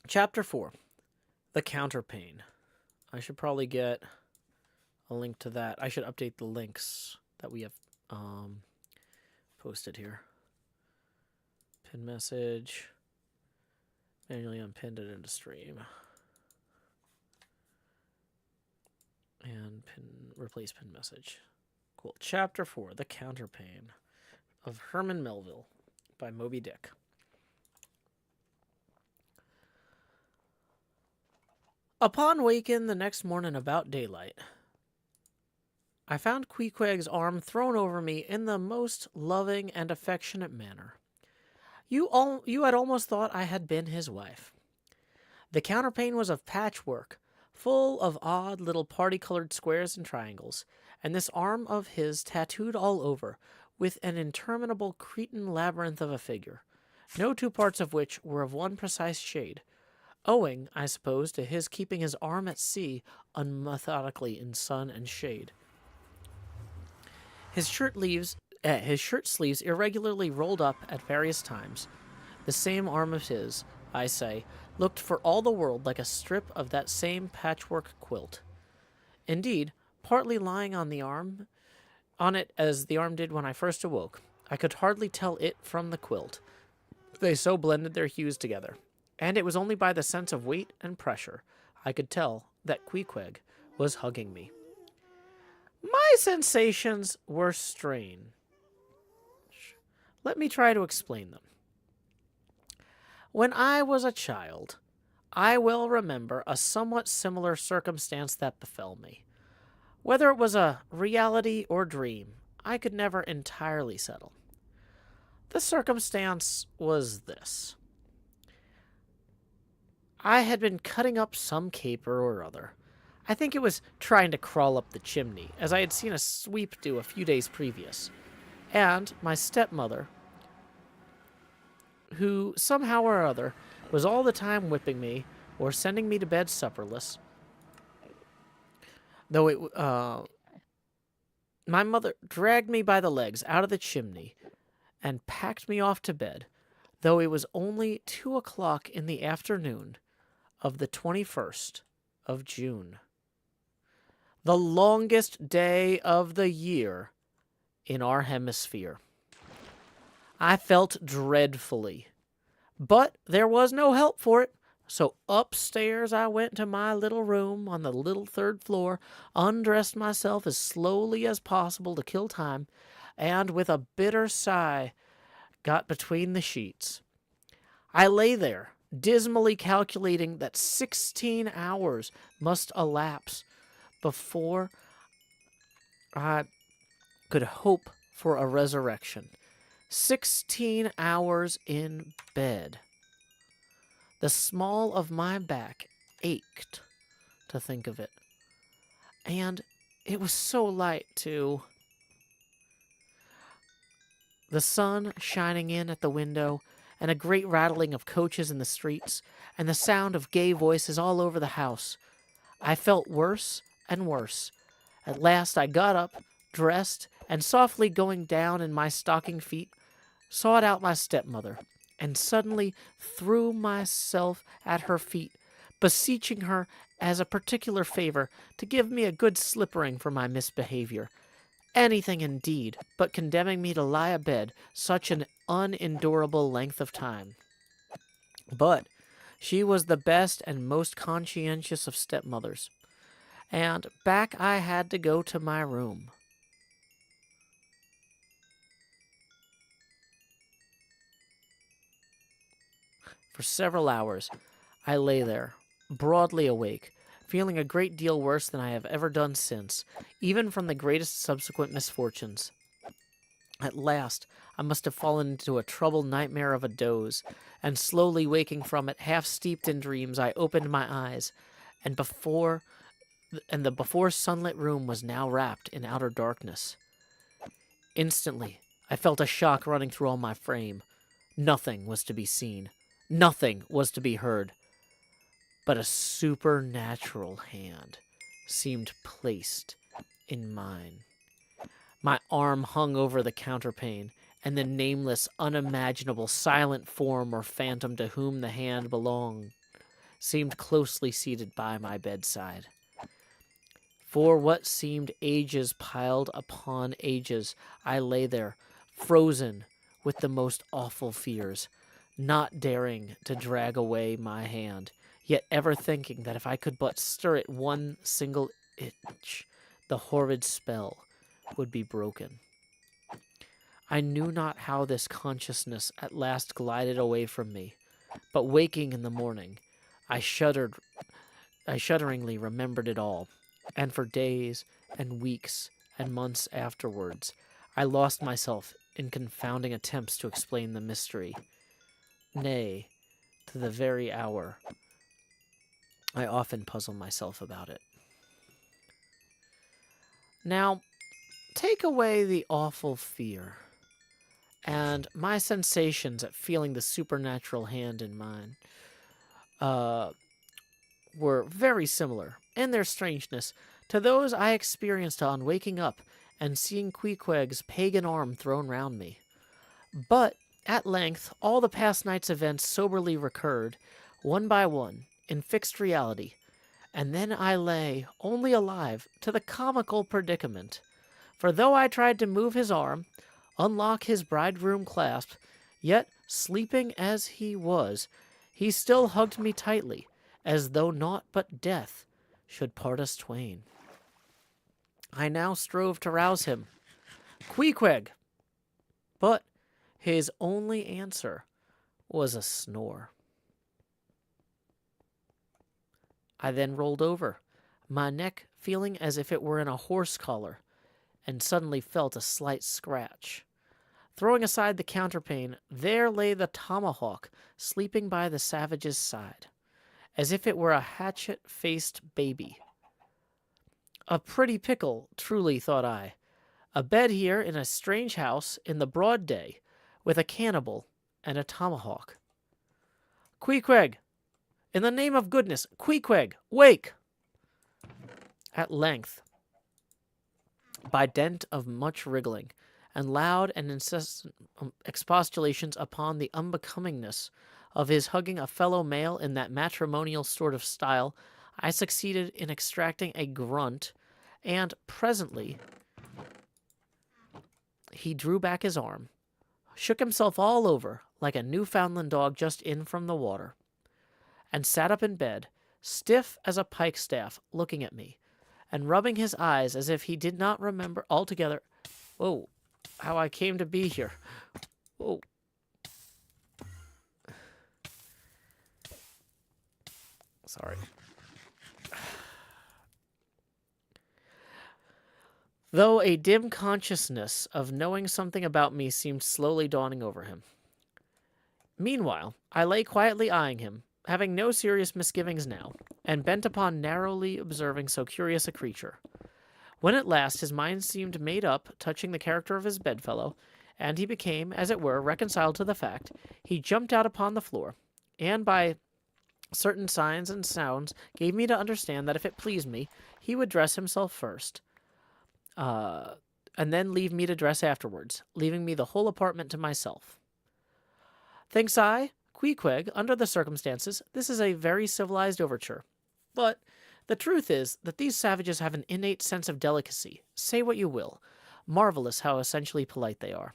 Chapter 4, the counterpane. I should probably get a link to that. I should update the links that we have posted here. Pin message. Manually unpinned it into stream. And replace pin message. Cool. Chapter 4, The Counterpane of Herman Melville by Moby Dick. Upon waking the next morning about daylight, I found Queequeg's arm thrown over me in the most loving and affectionate manner. You had almost thought I had been his wife. The counterpane was of patchwork, full of odd little party-colored squares and triangles, and this arm of his tattooed all over, with an interminable Cretan labyrinth of a figure, no two parts of which were of one precise shade, owing, I suppose, to his keeping his arm at sea unmethodically in sun and shade. His shirt sleeves irregularly rolled up at various times. The same arm of his, I say, looked for all the world like a strip of that same patchwork quilt. Indeed, partly lying on it as the arm did when I first awoke, I could hardly tell it from the quilt. They so blended their hues together, and it was only by the sense of weight and pressure I could tell that Queequeg was hugging me. My sensations were strange. Let me try to explain them. When I was a child, I well remember a somewhat similar circumstance that befell me. Whether it was a reality or dream, I could never entirely settle. The circumstance was this. I had been cutting up some caper or other. I think it was trying to crawl up the chimney, as I had seen a sweep do a few days previous. And my stepmother, who somehow or other was all the time whipping me or sending me to bed supperless, my mother dragged me by the legs out of the chimney and packed me off to bed, though it was only 2 o'clock in the afternoon of the 21st of June. The longest day of the year in our hemisphere. I felt dreadfully, but there was no help for it, so upstairs I went to my little room on the little 3rd floor, undressed myself as slowly as possible to kill time, and with a bitter sigh got between the sheets. I lay there, dismally calculating that 16 hours must elapse before I could hope for a resurrection. 16 hours in bed. The small of my back ached to think of it. And it was so light, too. The sun shining in at the window, and a great rattling of coaches in the streets, and the sound of gay voices all over the house. I felt worse and worse. At last I got up, dressed, and softly going down in my stocking feet, sought out my stepmother, and suddenly threw myself at her feet, beseeching her as a particular favor to give me a good slippering for my misbehavior. Anything indeed, but condemning me to lie abed such an unendurable length of time. But she was the best and most conscientious of stepmothers, and back I had to go to my room. For several hours, I lay there, broadly awake, feeling a great deal worse than I have ever done since, even from the greatest subsequent misfortunes. At last, I must have fallen into a troubled nightmare of a doze, and slowly waking from it, half steeped in dreams, I opened my eyes, and the before sunlit room was now wrapped in outer darkness. Instantly, I felt a shock running through all my frame. Nothing was to be seen. Nothing was to be heard. But a supernatural hand seemed placed in mine. My arm hung over the counterpane, and the nameless, unimaginable, silent form or phantom to whom the hand belonged seemed closely seated by my bedside. For what seemed ages piled upon ages, I lay there, frozen with the most awful fears, not daring to drag away my hand, yet ever thinking that if I could but stir it one single inch, the horrid spell would be broken. I knew not how this consciousness at last glided away from me, but waking in the morning, I shudderingly remembered it all, and for days and weeks and months afterwards, I lost myself in confounding attempts to explain the mystery. Nay, to the very hour, I often puzzle myself about it. Now, take away the awful fear, and my sensations at feeling the supernatural hand in mine were very similar in their strangeness to those I experienced on waking up and seeing Queequeg's pagan arm thrown round me. But at length all the past night's events soberly recurred, one by one, in fixed reality, and then I lay, only alive, to the comical predicament. For though I tried to move his arm, unlock his bridegroom clasp, yet, sleeping as he was, he still hugged me tightly, as though naught but death should part us twain. I now strove to rouse him. Queequeg! But his only answer was a snore. I then rolled over, my neck feeling as if it were in a horse collar, and suddenly felt a slight scratch. Throwing aside the counterpane, there lay the tomahawk sleeping by the savage's side, as if it were a hatchet-faced baby. A pretty pickle, truly, thought I. A bed here in a strange house in the broad day, with a cannibal and a tomahawk. Queequeg! In the name of goodness, Queequeg, wake! At length, by dint of much wriggling, and loud and incessant expostulations upon the unbecomingness of his hugging a fellow male in that matrimonial sort of style, I succeeded in extracting a grunt, and presently he drew back his arm, shook himself all over like a Newfoundland dog just in from the water, and sat up in bed, stiff as a pikestaff, looking at me, and rubbing his eyes as if he did not remember altogether how I came to be here. Whoa. Sorry. Though a dim consciousness of knowing something about me seemed slowly dawning over him. Meanwhile, I lay quietly eyeing him, having no serious misgivings now, and bent upon narrowly observing so curious a creature. When at last his mind seemed made up touching the character of his bedfellow, and he became, as it were, reconciled to the fact, he jumped out upon the floor, and by certain signs and sounds gave me to understand that if it pleased me, he would dress himself first, and then leave me to dress afterwards, leaving me the whole apartment to myself. Thinks I, Queequeg, under the circumstances, this is a very civilized overture. But the truth is that these savages have an innate sense of delicacy, say what you will. Marvelous how essentially polite they are.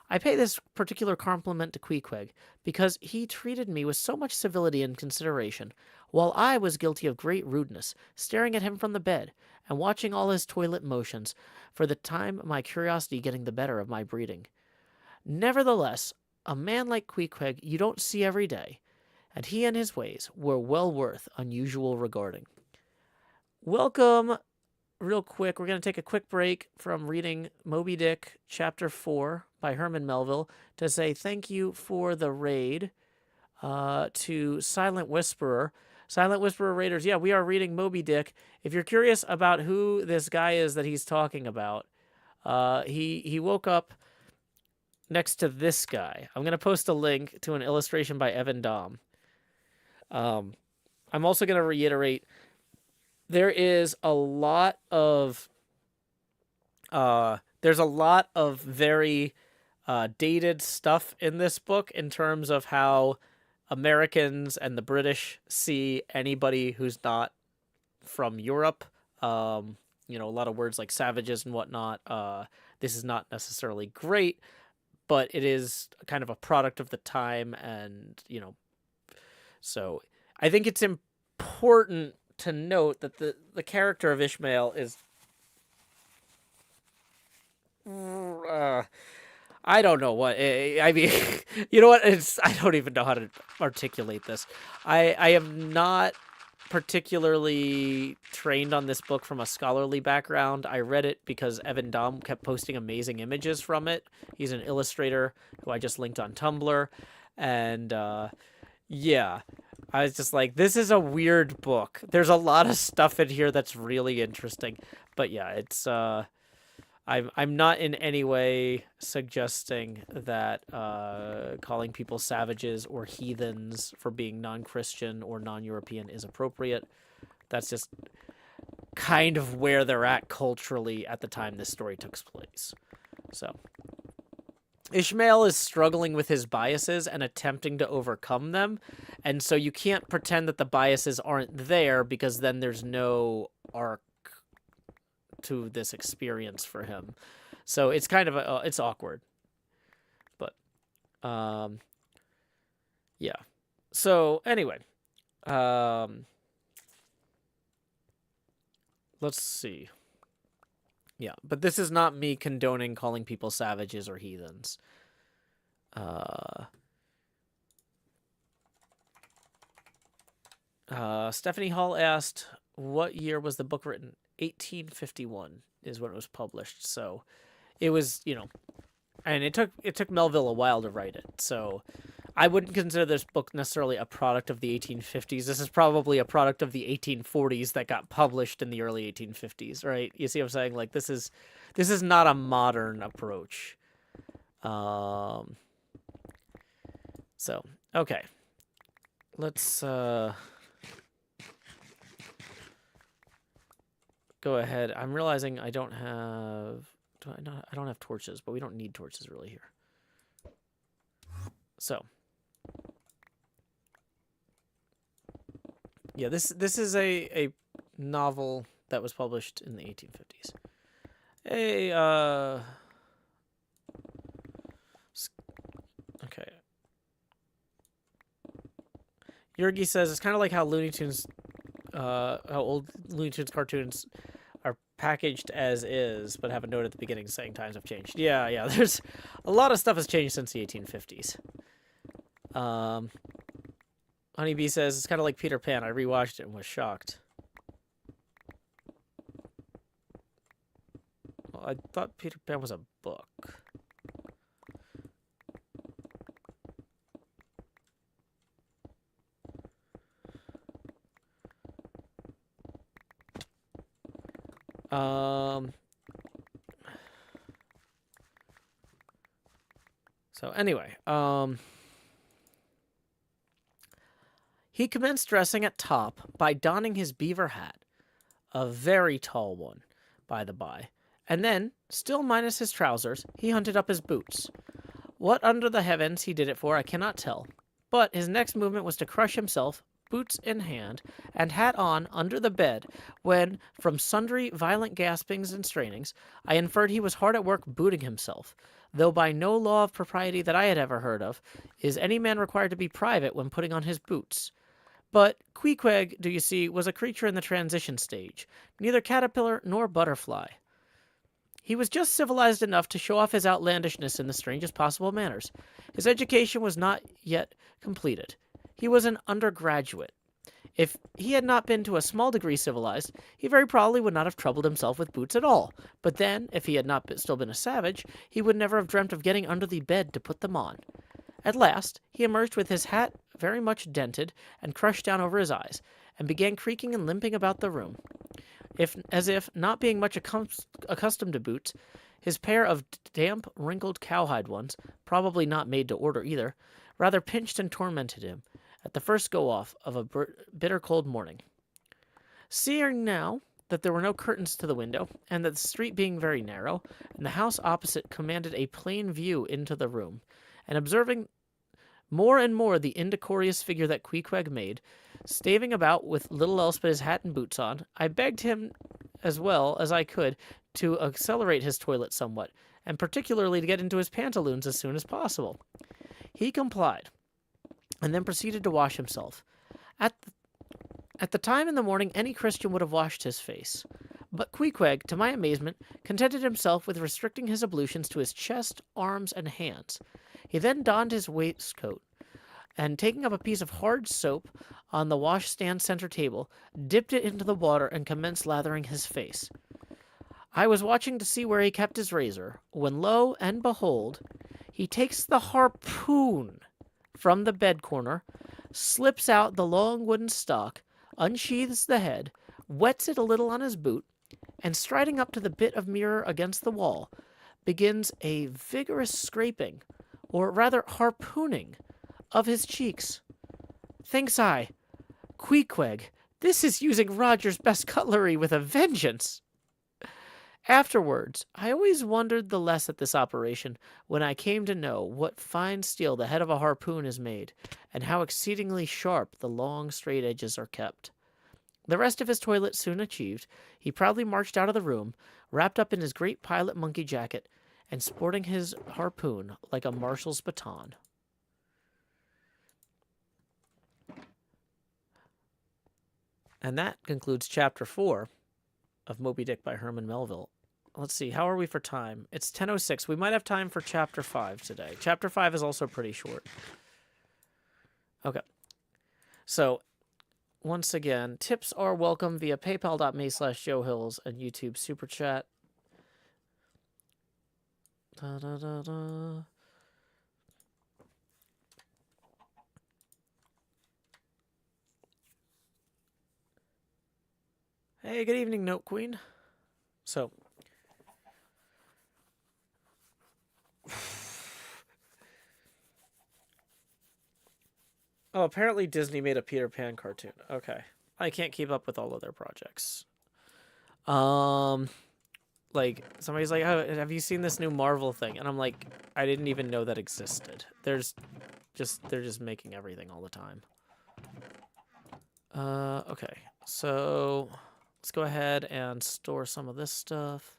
I pay this particular compliment to Queequeg because he treated me with so much civility and consideration, while I was guilty of great rudeness, staring at him from the bed, and watching all his toilet motions, for the time my curiosity getting the better of my breeding. Nevertheless, a man like Queequeg you don't see every day, and he and his ways were well worth unusual regarding. Welcome real quick, we're going to take a quick break from reading Moby Dick, Chapter 4 by Herman Melville to say thank you for the raid to Silent Whisperer. Silent Whisperer Raiders, yeah, we are reading Moby Dick. If you're curious about who this guy is that he's talking about, he woke up next to this guy. I'm going to post a link to an illustration by Evan Dom. I'm also going to reiterate, there is a lot of there's a lot of very dated stuff in this book in terms of how Americans and the British see anybody who's not from Europe. A lot of words like savages and whatnot. This is not necessarily great, but it is kind of a product of the time, and so I think it's important to note that the character of Ishmael is I don't know what I mean. You know what? I don't even know how to articulate this. I am not particularly trained on this book from a scholarly background. I read it because Evan Dom kept posting amazing images from it. He's an illustrator who I just linked on Tumblr, and yeah, I was just like, this is a weird book. There's a lot of stuff in here that's really interesting, but yeah, it's I'm not in any way suggesting that calling people savages or heathens for being non-Christian or non-European is appropriate. That's just kind of where they're at culturally at the time this story took place. So Ishmael is struggling with his biases and attempting to overcome them, and so you can't pretend that the biases aren't there, because then there's no arc to this experience for him. So it's kind of it's awkward, but yeah. So anyway, let's see. Yeah, but this is not me condoning calling people savages or heathens. Stephanie Hall asked, what year was the book written? 1851 is when it was published. So it was, and it took Melville a while to write it. So I wouldn't consider this book necessarily a product of the 1850s. This is probably a product of the 1840s that got published in the early 1850s, right? You see what I'm saying? Like, this is not a modern approach. So, okay. Let's go ahead. I'm realizing I don't have torches, but we don't need torches really here. So, yeah, this is a novel that was published in the 1850s. Okay. Yergi says it's kind of like how Looney Tunes, how old Looney Tunes cartoons are packaged as is, but have a note at the beginning saying times have changed. Yeah, there's a lot of stuff has changed since the 1850s. Honeybee says it's kind of like Peter Pan. I rewatched it and was shocked. Well, I thought Peter Pan was a book. So anyway, he commenced dressing at top by donning his beaver hat, a very tall one, by the by, and then, still minus his trousers, he hunted up his boots. What under the heavens he did it for, I cannot tell, but his next movement was to crush himself, boots in hand, and hat on, under the bed, when, from sundry violent gaspings and strainings, I inferred he was hard at work booting himself, though by no law of propriety that I had ever heard of is any man required to be private when putting on his boots. But Queequeg, do you see, was a creature in the transition stage, neither caterpillar nor butterfly. He was just civilized enough to show off his outlandishness in the strangest possible manners. His education was not yet completed. He was an undergraduate. If he had not been to a small degree civilized, he very probably would not have troubled himself with boots at all. But then, if he had not still been a savage, he would never have dreamt of getting under the bed to put them on. At last, he emerged with his hat very much dented and crushed down over his eyes, and began creaking and limping about the room, as if, not being much accustomed to boots, his pair of damp, wrinkled cowhide ones, probably not made to order either, rather pinched and tormented him at the first go-off of a bitter cold morning. Seeing now that there were no curtains to the window, and that the street being very narrow, and the house opposite commanded a plain view into the room, and observing more and more the indecorous figure that Queequeg made, staving about with little else but his hat and boots on, I begged him as well as I could to accelerate his toilet somewhat, and particularly to get into his pantaloons as soon as possible. He complied, and then proceeded to wash himself. At the time in the morning, any Christian would have washed his face. But Queequeg, to my amazement, contented himself with restricting his ablutions to his chest, arms, and hands. He then donned his waistcoat, and taking up a piece of hard soap on the washstand center table, dipped it into the water and commenced lathering his face. I was watching to see where he kept his razor, when lo and behold, he takes the harpoon from the bed corner, slips out the long wooden stock, unsheathes the head, wets it a little on his boot, and striding up to the bit of mirror against the wall, begins a vigorous scraping, or rather harpooning, of his cheeks. Thinks I, Queequeg, this is using Roger's best cutlery with a vengeance. Afterwards, I always wondered the less at this operation when I came to know what fine steel the head of a harpoon is made, and how exceedingly sharp the long straight edges are kept. The rest of his toilet soon achieved, he proudly marched out of the room, wrapped up in his great pilot monkey jacket, and sporting his harpoon like a marshal's baton. And that concludes Chapter 4 of Moby Dick by Herman Melville. Let's see, how are we for time? It's 10:06. We might have time for Chapter 5 today. Chapter 5 is also pretty short. Okay. So, once again, tips are welcome via paypal.me/JoeHills and YouTube Super Chat. Da-da-da-da. Hey, good evening, Note Queen. So, oh, apparently Disney made a Peter Pan cartoon. Okay. I can't keep up with all of their projects. Like, somebody's like, oh, have you seen this new Marvel thing? And I'm like, I didn't even know that existed. They're just making everything all the time. Okay. So, let's go ahead and store some of this stuff.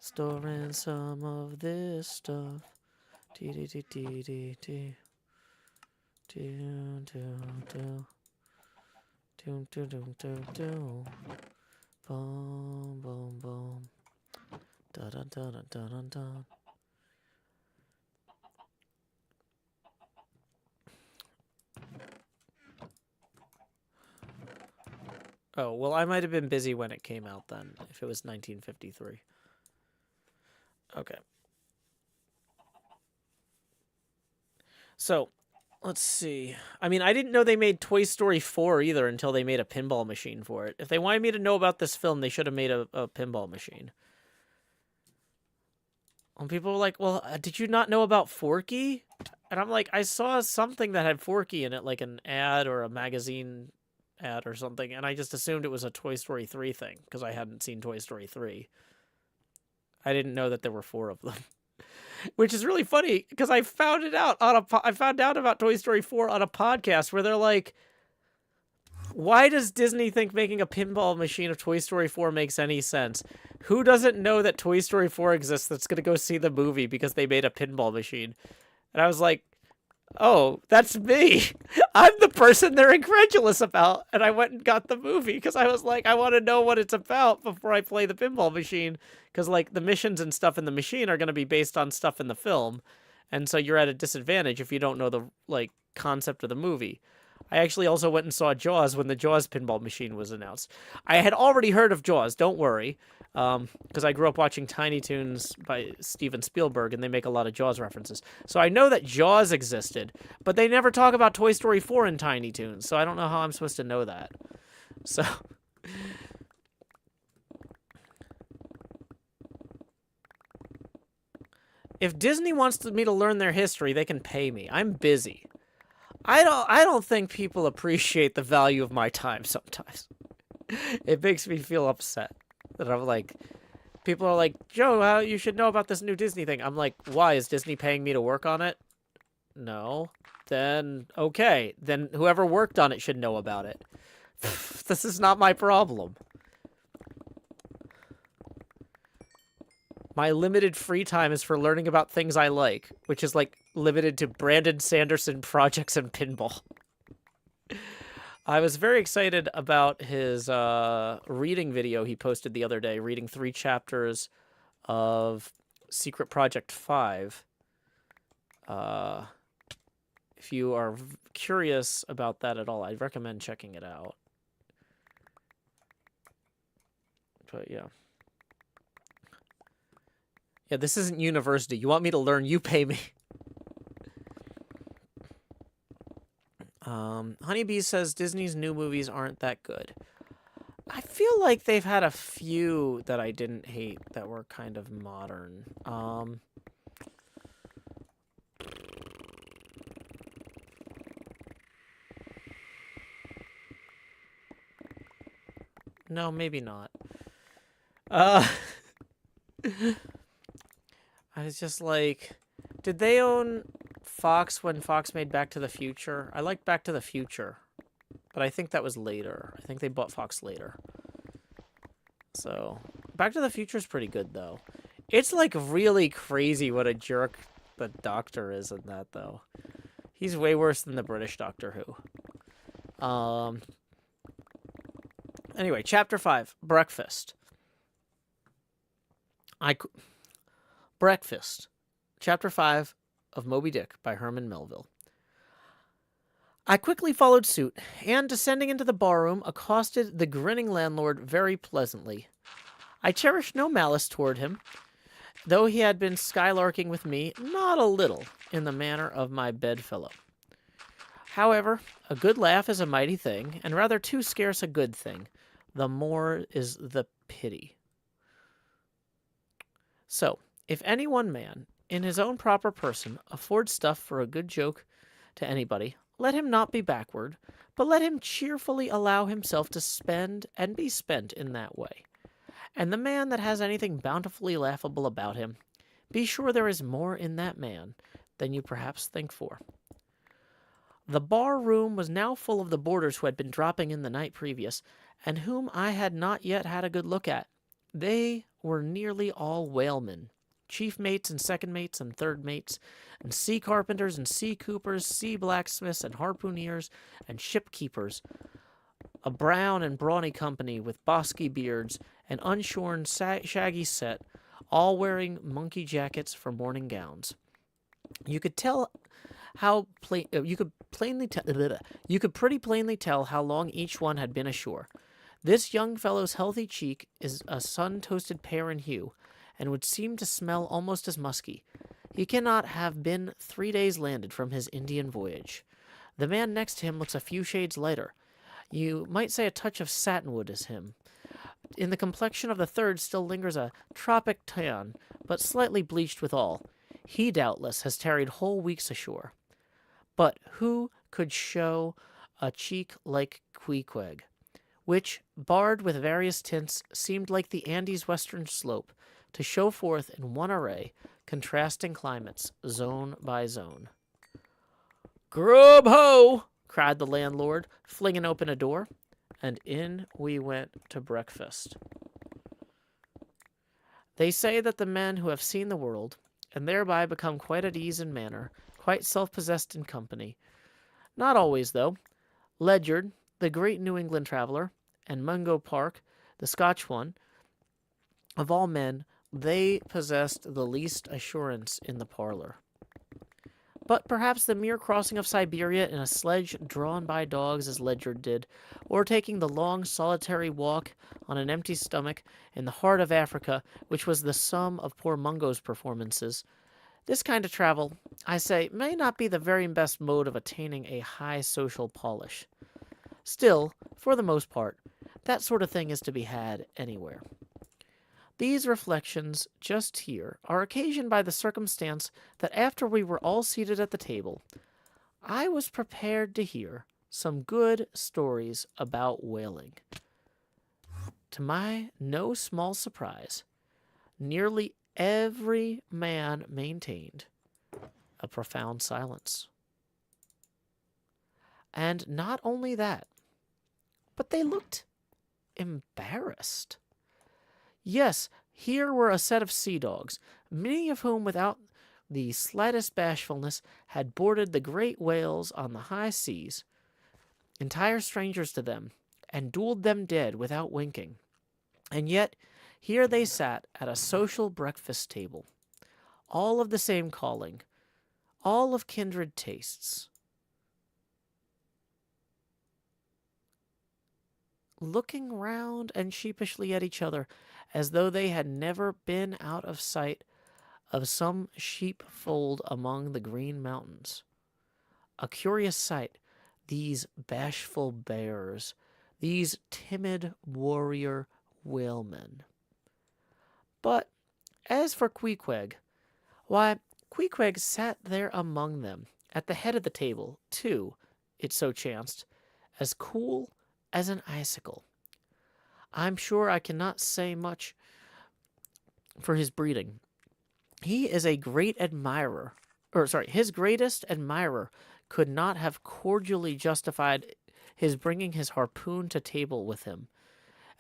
Storing some of this stuff. Dee-dee-dee-dee-dee-dee. Do-do-do-do. Do-do-do-do-do. Boom, boom, boom. Da-da-da-da-da-da-da. Oh, well, I might have been busy when it came out then, if it was 1953. Okay. So, let's see. I mean, I didn't know they made Toy Story 4 either until they made a pinball machine for it. If they wanted me to know about this film, they should have made a pinball machine. And people were like, well, did you not know about Forky? And I'm like, I saw something that had Forky in it, like an ad or a magazine ad or something, and I just assumed it was a Toy Story 3 thing, because I hadn't seen Toy Story 3. I didn't know that there were 4 of them. Which is really funny, because I found it out I found out about Toy Story 4 on a podcast where they're like, why does Disney think making a pinball machine of Toy Story 4 makes any sense? Who doesn't know that Toy Story 4 exists that's going to go see the movie because they made a pinball machine? And I was like, oh, that's me. I'm the person they're incredulous about. And I went and got the movie because I was like, I want to know what it's about before I play the pinball machine. Because, like, the missions and stuff in the machine are going to be based on stuff in the film. And so you're at a disadvantage if you don't know the, like, concept of the movie. I actually also went and saw Jaws when the Jaws pinball machine was announced. I had already heard of Jaws, don't worry, because I grew up watching Tiny Toons by Steven Spielberg, and they make a lot of Jaws references. So I know that Jaws existed, but they never talk about Toy Story 4 in Tiny Toons, so I don't know how I'm supposed to know that. So... If Disney wants me to learn their history, they can pay me. I'm busy. I don't think people appreciate the value of my time sometimes. It makes me feel upset that I'm like, people are like, Joe, you should know about this new Disney thing. I'm like, why? Is Disney paying me to work on it? No. Then, okay. Then whoever worked on it should know about it. This is not my problem. My limited free time is for learning about things I like, which is like limited to Brandon Sanderson projects and pinball. I was very excited about his reading video he posted the other day, reading 3 chapters of Secret Project 5. If you are curious about that at all, I'd recommend checking it out. But yeah. Yeah, this isn't university. You want me to learn, you pay me. Honeybee says Disney's new movies aren't that good. I feel like they've had a few that I didn't hate that were kind of modern. No, maybe not. I was just like, did they own Fox when Fox made Back to the Future? I like Back to the Future, but I think that was later. I think they bought Fox later. So, Back to the Future is pretty good, though. It's, like, really crazy what a jerk the Doctor is in that, though. He's way worse than the British Doctor Who. Anyway, Chapter 5, Breakfast. Breakfast. Chapter 5 of Moby Dick by Herman Melville. I quickly followed suit, and, descending into the barroom, accosted the grinning landlord very pleasantly. I cherished no malice toward him, though he had been skylarking with me not a little in the manner of my bedfellow. However, a good laugh is a mighty thing, and rather too scarce a good thing. The more is the pity. So, if any one man, in his own proper person, affords stuff for a good joke to anybody, let him not be backward, but let him cheerfully allow himself to spend and be spent in that way. And the man that has anything bountifully laughable about him, be sure there is more in that man than you perhaps think for. The bar room was now full of the boarders who had been dropping in the night previous, and whom I had not yet had a good look at. They were nearly all whalemen, chief mates and second mates and third mates, and sea carpenters and sea coopers, sea blacksmiths and harpooneers and ship keepers, a brown and brawny company with bosky beards and unshorn shaggy set, all wearing monkey jackets for morning gowns. You could pretty plainly tell how long each one had been ashore. This young fellow's healthy cheek is a sun-toasted pear in hue, and would seem to smell almost as musky. He cannot have been 3 days landed from his Indian voyage. The man next to him looks a few shades lighter. You might say a touch of satinwood is him. In the complexion of the third still lingers a tropic tan, but slightly bleached withal. He, doubtless, has tarried whole weeks ashore. But who could show a cheek like Queequeg, which, barred with various tints, seemed like the Andes' western slope, to show forth in one array, contrasting climates, zone by zone. "Grub ho!" cried the landlord, flinging open a door, and in we went to breakfast. They say that the men who have seen the world, and thereby become quite at ease in manner, quite self-possessed in company. Not always, though. Ledyard, the great New England traveler, and Mungo Park, the Scotch one, of all men, they possessed the least assurance in the parlor. But perhaps the mere crossing of Siberia in a sledge drawn by dogs as Ledyard did, or taking the long solitary walk on an empty stomach in the heart of Africa, which was the sum of poor Mungo's performances. This kind of travel, I say, may not be the very best mode of attaining a high social polish. Still, for the most part, that sort of thing is to be had anywhere. These reflections, just here, are occasioned by the circumstance that after we were all seated at the table, I was prepared to hear some good stories about whaling. To my no small surprise, nearly every man maintained a profound silence. And not only that, but they looked embarrassed. Yes, here were a set of sea dogs, many of whom, without the slightest bashfulness, had boarded the great whales on the high seas, entire strangers to them, and dueled them dead without winking. And yet, here they sat at a social breakfast table, all of the same calling, all of kindred tastes, looking round and sheepishly at each other as though they had never been out of sight of some sheepfold among the green mountains. A curious sight, these bashful bears, these timid warrior whalemen. But as for Queequeg, why, Queequeg sat there among them, at the head of the table, too, it so chanced, as cool as an icicle. I'm sure I cannot say much for his breeding. He is a great admirer, his greatest admirer could not have cordially justified his bringing his harpoon to table with him,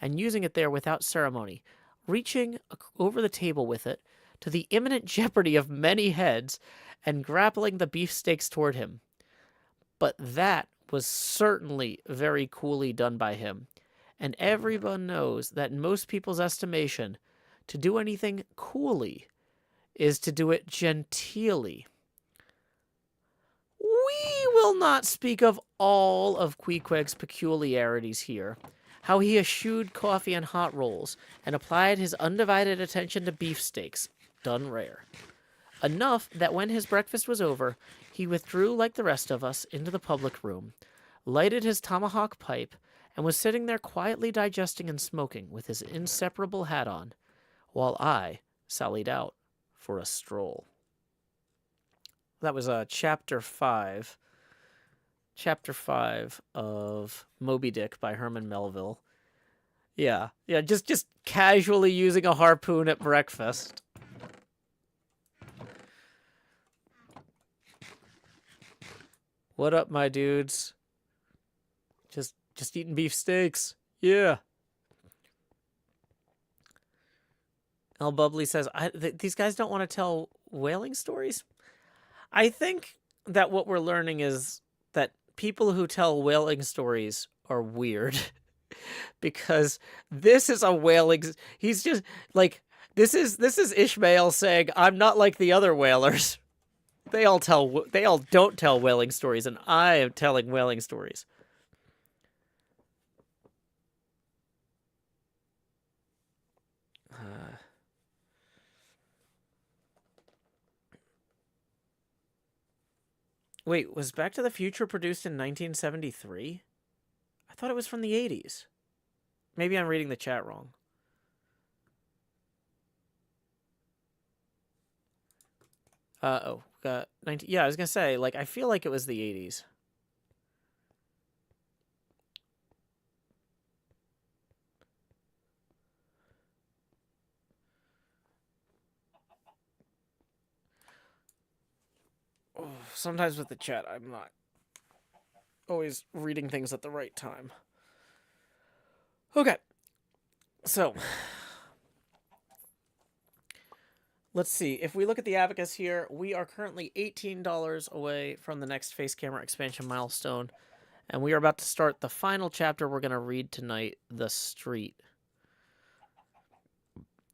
and using it there without ceremony, reaching over the table with it, to the imminent jeopardy of many heads, and grappling the beefsteaks toward him. But that was certainly very coolly done by him, and everyone knows that in most people's estimation, to do anything coolly is to do it genteelly. We will not speak of all of Queequeg's peculiarities here, how he eschewed coffee and hot rolls, and applied his undivided attention to beefsteaks, done rare. Enough that when his breakfast was over, he withdrew like the rest of us into the public room, lighted his tomahawk pipe, and was sitting there quietly digesting and smoking with his inseparable hat on, while I sallied out for a stroll. That was chapter 5. Chapter 5 of Moby Dick by Herman Melville. Yeah, just casually using a harpoon at breakfast. What up, my dudes? Just eating beefsteaks. Yeah. El Bubbly says, these guys don't want to tell whaling stories? I think that what we're learning is that people who tell whaling stories are weird. Because this is a whaling... He's just, like... This is Ishmael saying, I'm not like the other whalers. They all don't tell whaling stories, and I am telling whaling stories. Wait, was Back to the Future produced in 1973? I thought it was from the 80s. Maybe I'm reading the chat wrong. Yeah, I was gonna say, like, I feel like it was the 80s. Oh, sometimes with the chat, I'm not always reading things at the right time. Okay. So, let's see. If we look at the abacus here, we are currently $18 away from the next face camera expansion milestone. And we are about to start the final chapter we're going to read tonight, The Street.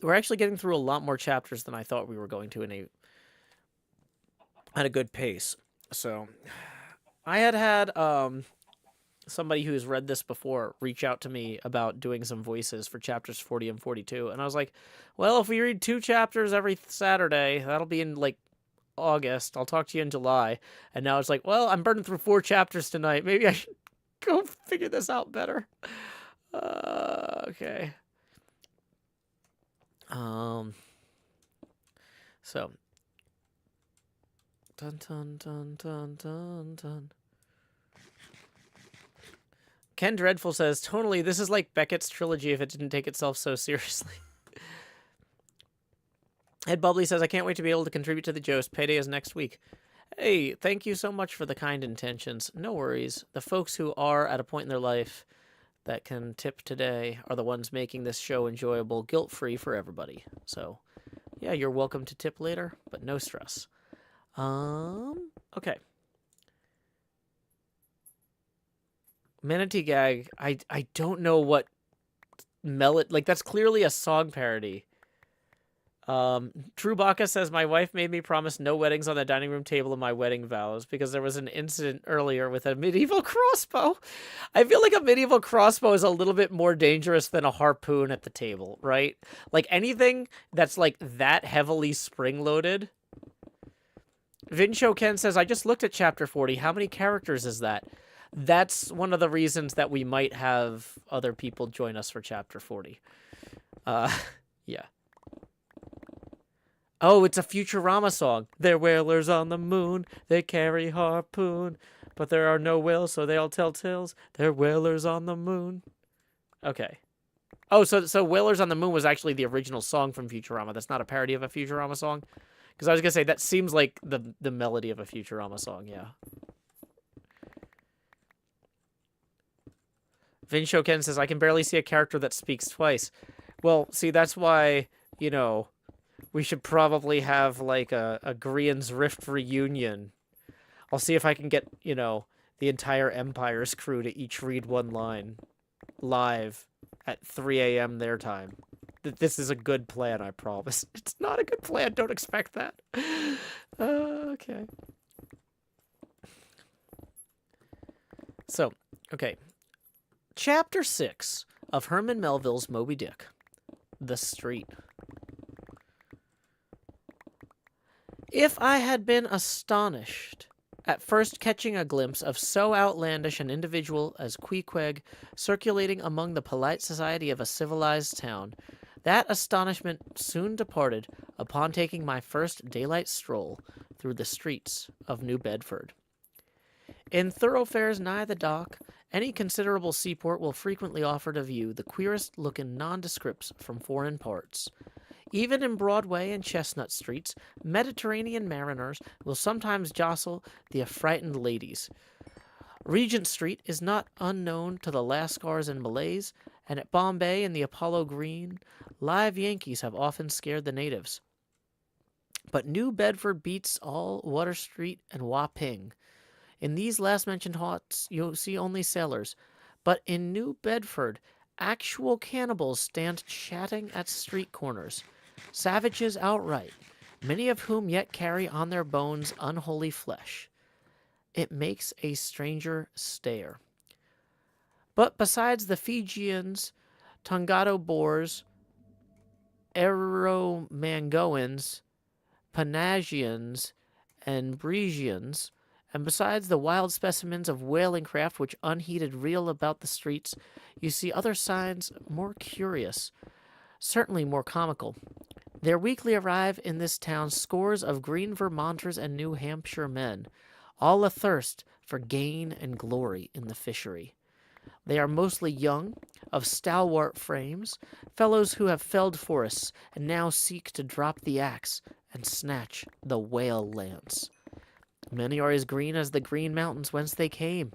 We're actually getting through a lot more chapters than I thought we were going to in a at a good pace. So I had somebody who's read this before reach out to me about doing some voices for chapters 40 and 42, and I was like, well, if we read 2 chapters every Saturday, that'll be in like August. I'll talk to you in July. And now it's like, well, I'm burning through 4 chapters tonight. Maybe I should go figure this out better. Okay. So dun dun dun dun dun dun. Ken Dreadful says, tonally, this is like Beckett's trilogy if it didn't take itself so seriously. Ed Bubbly says, I can't wait to be able to contribute to the Jost. Payday is next week. Hey, thank you so much for the kind intentions. No worries. The folks who are at a point in their life that can tip today are the ones making this show enjoyable, guilt-free for everybody. So, yeah, you're welcome to tip later, but no stress. Okay. Manatee Gag, I don't know what like, that's clearly a song parody. True Baka says, my wife made me promise no weddings on the dining room table in my wedding vows because there was an incident earlier with a medieval crossbow. I feel like a medieval crossbow is a little bit more dangerous than a harpoon at the table, right? Like anything that's like that heavily spring-loaded. Vincho Ken says, I just looked at chapter 40. How many characters is that? That's one of the reasons that we might have other people join us for chapter 40. Yeah. Oh, it's a Futurama song. They're whalers on the moon. They carry harpoon. But there are no whales, so they all tell tales. They're whalers on the moon. Okay. Oh, so Whalers on the Moon was actually the original song from Futurama. That's not a parody of a Futurama song? Because I was going to say, that seems like the melody of a Futurama song, yeah. Vin Shoken says, I can barely see a character that speaks twice. Well, see, that's why, you know, we should probably have, like, a Grian's Rift reunion. I'll see if I can get, you know, the entire Empire's crew to each read one line live at 3 a.m. their time. This is a good plan, I promise. It's not a good plan. Don't expect that. Okay. So, okay. Chapter 6 of Herman Melville's Moby Dick. The Street. If I had been astonished at first catching a glimpse of so outlandish an individual as Queequeg circulating among the polite society of a civilized town, that astonishment soon departed upon taking my first daylight stroll through the streets of New Bedford. In thoroughfares nigh the dock, any considerable seaport will frequently offer to view the queerest-looking nondescripts from foreign parts. Even in Broadway and Chestnut Streets, Mediterranean mariners will sometimes jostle the affrighted ladies. Regent Street is not unknown to the Lascars and Malays, and at Bombay and the Apollo Green, live Yankees have often scared the natives. But New Bedford beats all Water Street and Wapping. In these last-mentioned haunts, you'll see only sailors, but in New Bedford, actual cannibals stand chatting at street corners, savages outright, many of whom yet carry on their bones unholy flesh. It makes a stranger stare. But besides the Fijians, Tongado Boers, Eromangoans, Panagians, and Bresians, and besides the wild specimens of whaling craft which unheeded reel about the streets, you see other signs more curious, certainly more comical. There weekly arrive in this town scores of green Vermonters and New Hampshire men, all athirst for gain and glory in the fishery. They are mostly young, of stalwart frames, fellows who have felled forests and now seek to drop the axe and snatch the whale lance. Many are as green as the green mountains whence they came.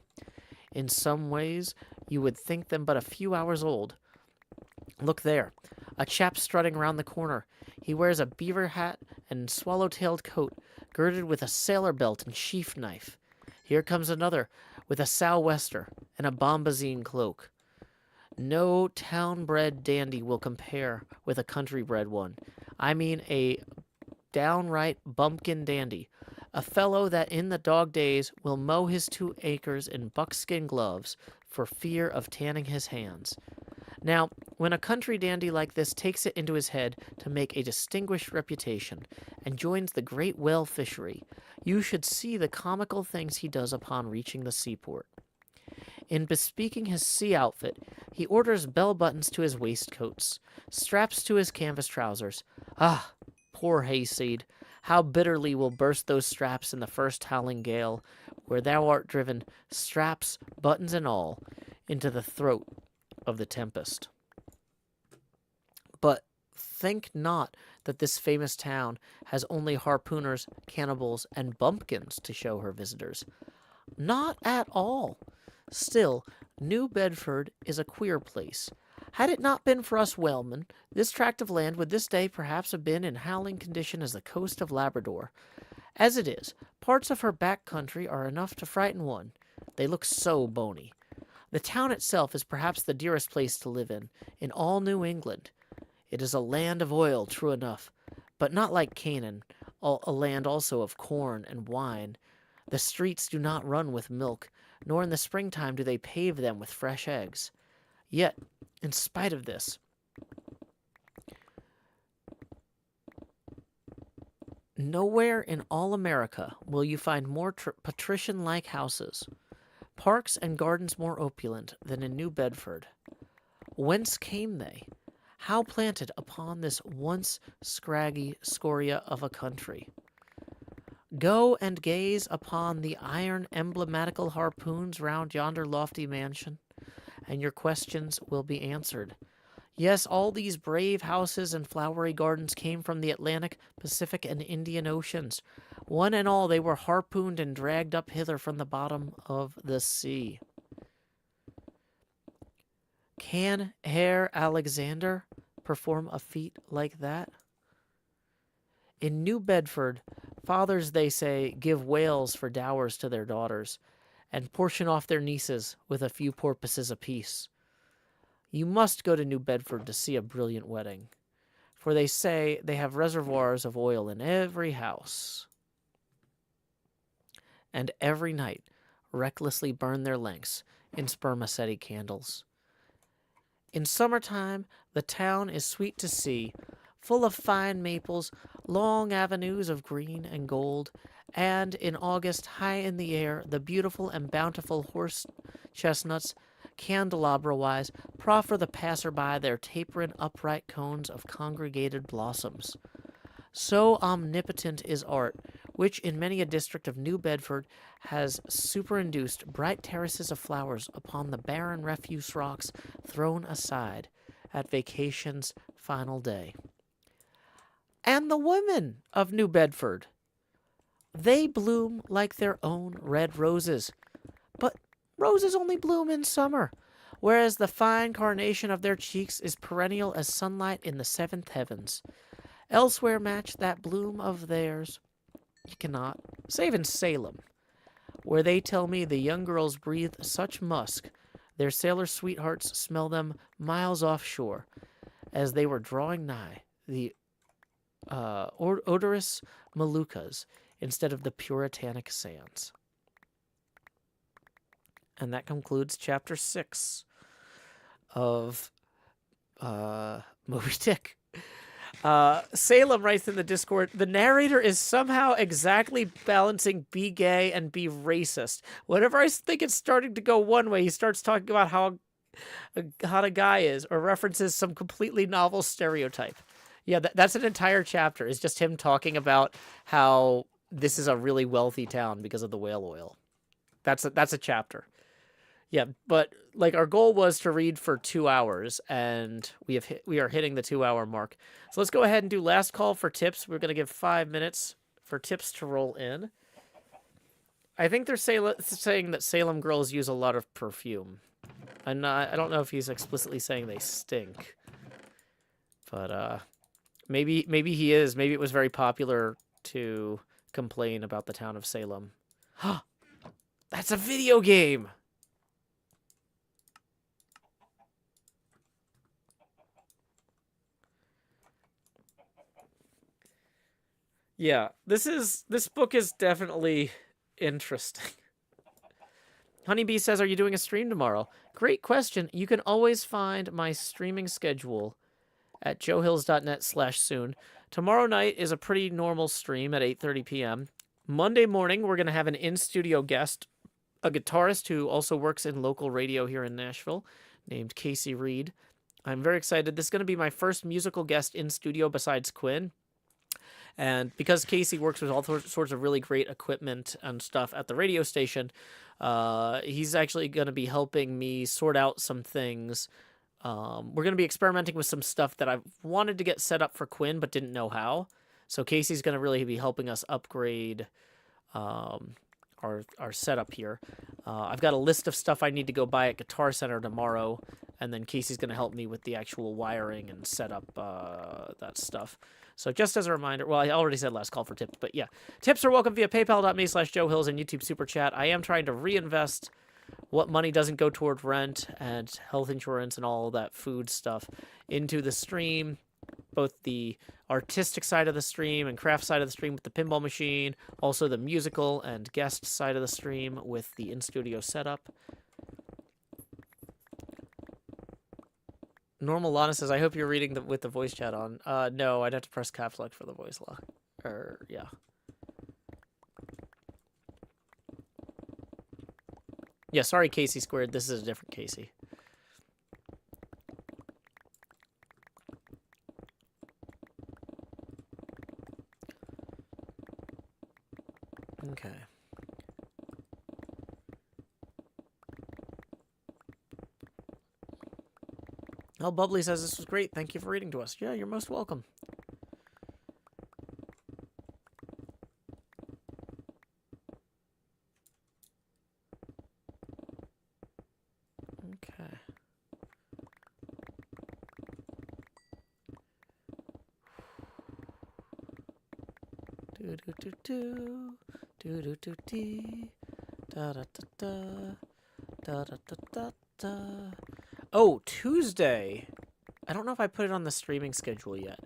In some ways, you would think them but a few hours old. Look there, a chap strutting round the corner. He wears a beaver hat and swallow-tailed coat, girded with a sailor belt and sheath knife. Here comes another, with a sou'wester and a bombazine cloak. No town-bred dandy will compare with a country-bred one. I mean a downright bumpkin dandy, a fellow that in the dog days will mow his 2 acres in buckskin gloves for fear of tanning his hands. Now, when a country dandy like this takes it into his head to make a distinguished reputation and joins the great whale fishery, you should see the comical things he does upon reaching the seaport. In bespeaking his sea outfit, he orders bell buttons to his waistcoats, straps to his canvas trousers. Ah, poor hayseed, how bitterly will burst those straps in the first howling gale, where thou art driven, straps, buttons and all, into the throat of the tempest. But think not that this famous town has only harpooners, cannibals, and bumpkins to show her visitors. Not at all. Still, New Bedford is a queer place. Had it not been for us whalemen, this tract of land would this day perhaps have been in howling condition as the coast of Labrador. As it is, parts of her back country are enough to frighten one. They look so bony. The town itself is perhaps the dearest place to live in all New England. It is a land of oil, true enough, but not like Canaan, a land also of corn and wine. The streets do not run with milk, nor in the springtime do they pave them with fresh eggs. Yet, in spite of this, nowhere in all America will you find more patrician-like houses, parks and gardens more opulent than in New Bedford. Whence came they? How planted upon this once scraggy scoria of a country? Go and gaze upon the iron emblematical harpoons round yonder lofty mansion, and your questions will be answered. Yes, all these brave houses and flowery gardens came from the Atlantic, Pacific, and Indian Oceans. One and all they were harpooned and dragged up hither from the bottom of the sea. Can Herr Alexander perform a feat like that? In New Bedford, fathers, they say, give whales for dowers to their daughters, and portion off their nieces with a few porpoises apiece. You must go to New Bedford to see a brilliant wedding, for they say they have reservoirs of oil in every house, and every night recklessly burn their lengths in spermaceti candles. In summertime, the town is sweet to see, full of fine maples, long avenues of green and gold, and in August, high in the air, the beautiful and bountiful horse chestnuts, candelabra-wise, proffer the passer-by their tapering upright cones of congregated blossoms. So omnipotent is art, which in many a district of New Bedford has superinduced bright terraces of flowers upon the barren refuse rocks thrown aside at vacation's final day. And the women of New Bedford, they bloom like their own red roses. But roses only bloom in summer, whereas the fine carnation of their cheeks is perennial as sunlight in the seventh heavens. Elsewhere match that bloom of theirs you cannot, save in Salem, where they tell me the young girls breathe such musk, their sailor sweethearts smell them miles offshore, as they were drawing nigh the odorous Moluccas instead of the puritanic sands. And that concludes chapter 6 of Moby Dick. Salem writes in the Discord, the narrator is somehow exactly balancing be gay and be racist. Whenever I think it's starting to go one way, he starts talking about how hot a guy is, or references some completely novel stereotype. Yeah, that's an entire chapter. It's just him talking about how this is a really wealthy town because of the whale oil. That's a chapter. Yeah, but like our goal was to read for 2 hours, and we are hitting the 2-hour mark. So let's go ahead and do last call for tips. We're going to give 5 minutes for tips to roll in. I think they're saying that Salem girls use a lot of perfume. I don't know if he's explicitly saying they stink, but maybe he is. Maybe it was very popular to complain about the town of Salem. That's a video game. Yeah, this book is definitely interesting. Honeybee says, "Are you doing a stream tomorrow?" Great question. You can always find my streaming schedule at joehills.net/soon. Tomorrow night is a pretty normal stream at 8:30 p.m. Monday morning, we're going to have an in-studio guest, a guitarist who also works in local radio here in Nashville, named Casey Reed. I'm very excited. This is going to be my first musical guest in studio besides Quinn. And because Casey works with all sorts of really great equipment and stuff at the radio station, he's actually going to be helping me sort out some things. We're going to be experimenting with some stuff that I've wanted to get set up for Quinn but didn't know how. So Casey's going to really be helping us upgrade our setup here. I've got a list of stuff I need to go buy at Guitar Center tomorrow, and then Casey's going to help me with the actual wiring and set up that stuff. So just as a reminder, well, I already said last call for tips, but yeah. Tips are welcome via paypal.me/joehills and YouTube Super Chat. I am trying to reinvest what money doesn't go toward rent and health insurance and all that food stuff into the stream, both the artistic side of the stream and craft side of the stream with the pinball machine, also the musical and guest side of the stream with the in-studio setup. Normal Lana says, "I hope you're reading with the voice chat on." No, I'd have to press caps lock for the voice lock. Yeah. Yeah, sorry, Casey Squared. This is a different Casey. Okay. Oh, Bubbly says this was great. Thank you for reading to us. Yeah, you're most welcome. Okay. Do do do do do do do dee da da da da da da da da. Oh, Tuesday. I don't know if I put it on the streaming schedule yet.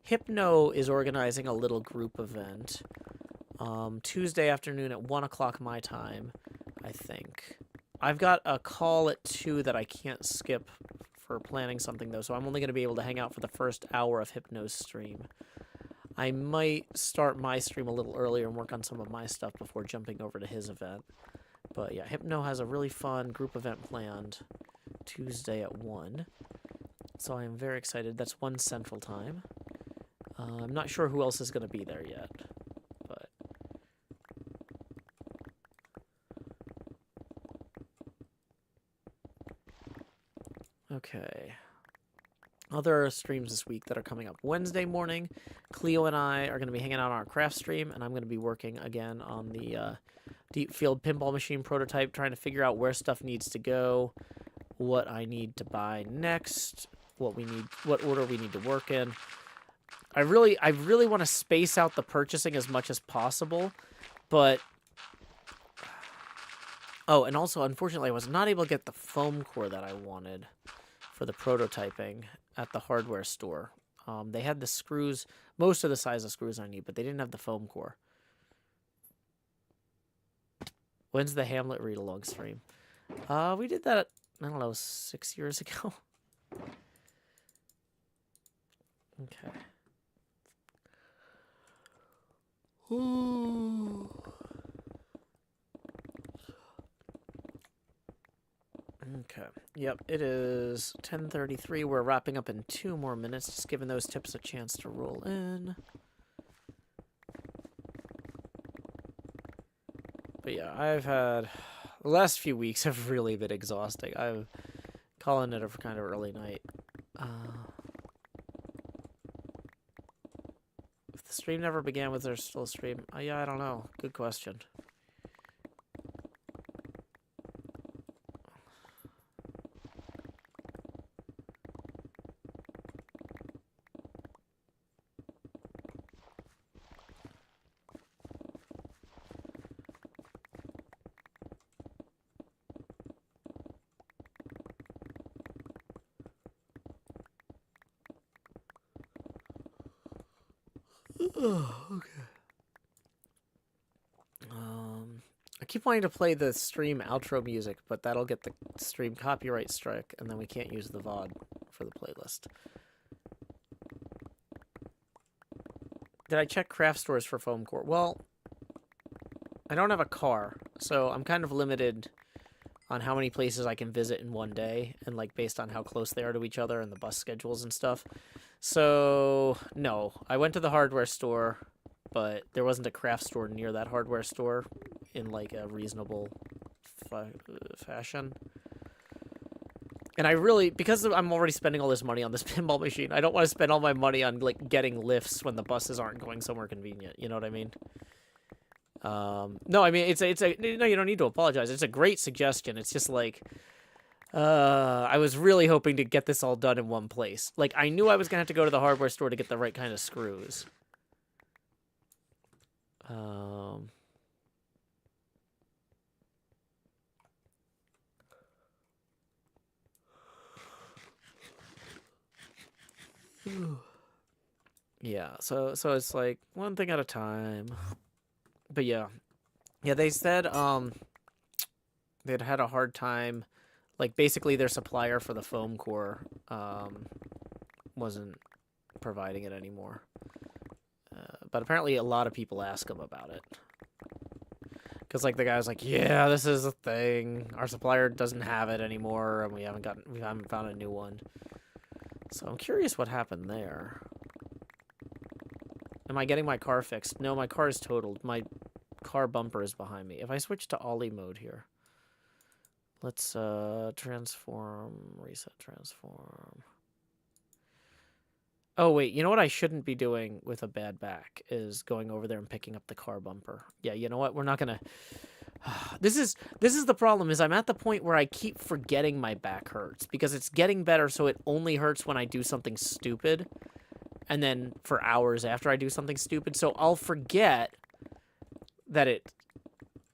Hypno is organizing a little group event. Tuesday afternoon at 1 o'clock my time, I think. I've got a call at 2 that I can't skip for planning something, though, so I'm only going to be able to hang out for the first hour of Hypno's stream. I might start my stream a little earlier and work on some of my stuff before jumping over to his event. But yeah, Hypno has a really fun group event planned Tuesday at 1. So I am very excited. That's 1 Central Time. I'm not sure who else is going to be there yet. But okay. Other streams this week that are coming up. Wednesday morning, Cleo and I are going to be hanging out on our craft stream, and I'm going to be working again on the deep field pinball machine prototype, trying to figure out where stuff needs to go, what I need to buy next, what order we need to work in. I really want to space out the purchasing as much as possible, but oh, and also unfortunately I was not able to get the foam core that I wanted for the prototyping at the hardware store. They had the screws, most of the size of screws I need, but they didn't have the foam core. When's the Hamlet read-along stream? We did that, I don't know, 6 years ago. Okay. Ooh. Okay. Yep, it is 10:33. We're wrapping up in 2 more minutes, just giving those tips a chance to roll in. But yeah, I've had... The last few weeks have really been exhausting. I'm calling it a kind of early night. If the stream never began, was there still a stream? Yeah, I don't know. Good question. Oh, okay. keep wanting to play the stream outro music, but that'll get the stream copyright strike, and then we can't use the VOD for the playlist. Did I check craft stores for foam core? Well, I don't have a car, so I'm kind of limited on how many places I can visit in one day, and like based on how close they are to each other and the bus schedules and stuff. So, no, I went to the hardware store, but there wasn't a craft store near that hardware store in like a reasonable fashion. And I really, because I'm already spending all this money on this pinball machine, I don't want to spend all my money on like getting lifts when the buses aren't going somewhere convenient. You know what I mean? No, I mean no, you don't need to apologize. It's a great suggestion. It's just like, I was really hoping to get this all done in one place. Like I knew I was gonna have to go to the hardware store to get the right kind of screws. Yeah, so it's like one thing at a time. But yeah, they said they'd had a hard time, like basically their supplier for the foam core wasn't providing it anymore. But apparently a lot of people ask them about it. Because like the guy was like, yeah, this is a thing. Our supplier doesn't have it anymore, and we haven't found a new one. So I'm curious what happened there. Am I getting my car fixed? No, my car is totaled. My car bumper is behind me. If I switch to ollie mode here, let's transform, reset, transform. Oh wait, you know what I shouldn't be doing with a bad back is going over there and picking up the car bumper. Yeah, you know what? We're not gonna. This is the problem. Is I'm at the point where I keep forgetting my back hurts because it's getting better, so it only hurts when I do something stupid, and then for hours after I do something stupid. So I'll forget that it,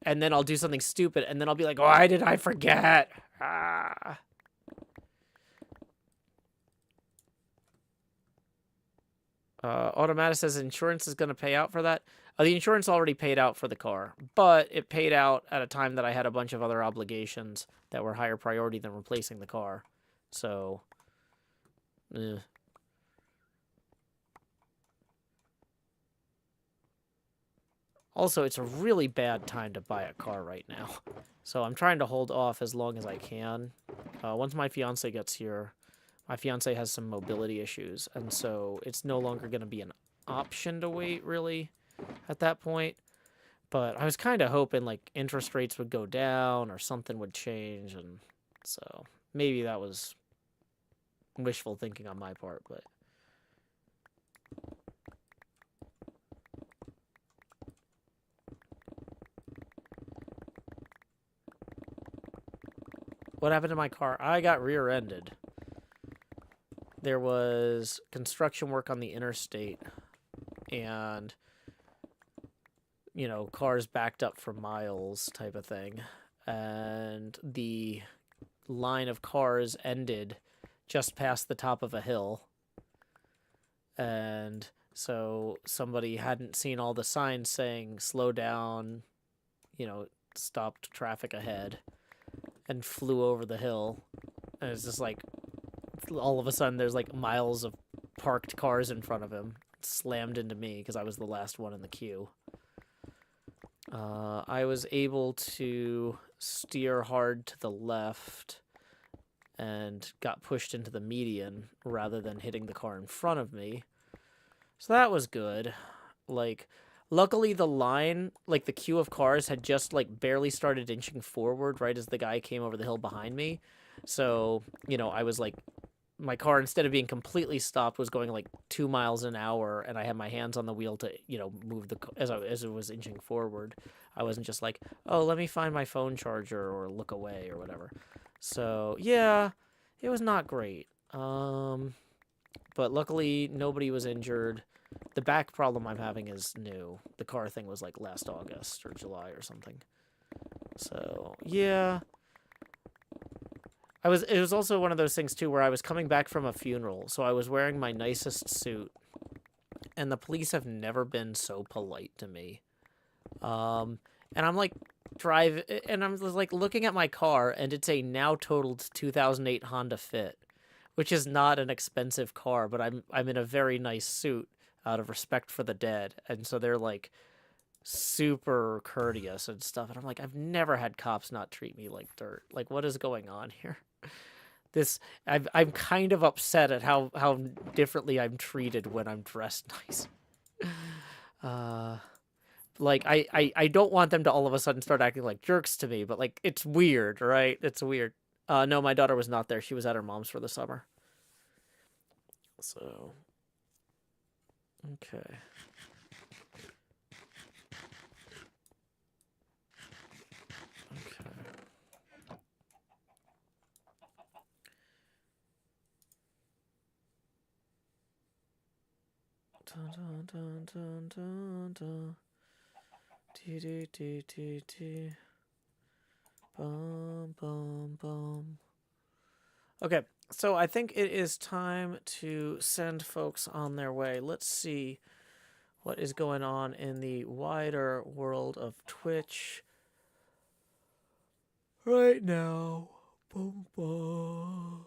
and then I'll do something stupid, and then I'll be like, why did I forget? Ah. Automatic says insurance is going to pay out for that. The insurance already paid out for the car, but it paid out at a time that I had a bunch of other obligations that were higher priority than replacing the car. So, Also, it's a really bad time to buy a car right now. So I'm trying to hold off as long as I can. Once my fiance gets here, my fiance has some mobility issues, and so it's no longer going to be an option to wait, really, at that point. But I was kind of hoping, like, interest rates would go down or something would change, and so maybe that was wishful thinking on my part, but... What happened to my car? I got rear-ended. There was construction work on the interstate, and, you know, cars backed up for miles type of thing. And the line of cars ended just past the top of a hill. And so somebody hadn't seen all the signs saying, slow down, you know, stopped traffic ahead, and flew over the hill. And it's just like, all of a sudden there's like miles of parked cars in front of him. It slammed into me because I was the last one in the queue. I was able to steer hard to the left and got pushed into the median rather than hitting the car in front of me. So that was good. Like, luckily the line, like the queue of cars had just like barely started inching forward right as the guy came over the hill behind me. So, you know, I was like, my car, instead of being completely stopped, was going like 2 miles an hour, and I had my hands on the wheel to, you know, move the as it was inching forward. I wasn't just like, oh, let me find my phone charger or look away or whatever. So yeah, it was not great. But luckily nobody was injured. The back problem I'm having is new. The car thing was like last August or July or something. So yeah. It was also one of those things, too, where I was coming back from a funeral, so I was wearing my nicest suit, and the police have never been so polite to me. And I'm, like, drive, and I'm just, like, looking at my car, and it's a now totaled 2008 Honda Fit, which is not an expensive car, but I'm in a very nice suit out of respect for the dead, and so they're like super courteous and stuff, and I'm like, I've never had cops not treat me like dirt. Like, what is going on here? This I'm kind of upset at how differently I'm treated when I'm dressed nice. Uh, like I don't want them to all of a sudden start acting like jerks to me, but like it's weird, right? It's weird. No, my daughter was not there. She was at her mom's for the summer. So, okay. Okay. Dun, dun, dun, dun, dun, dun. Dee, dee, dee, dee, dee. Bum, bum, bum. Okay, so I think it is time to send folks on their way. Let's see what is going on in the wider world of Twitch right now. Bum, bum.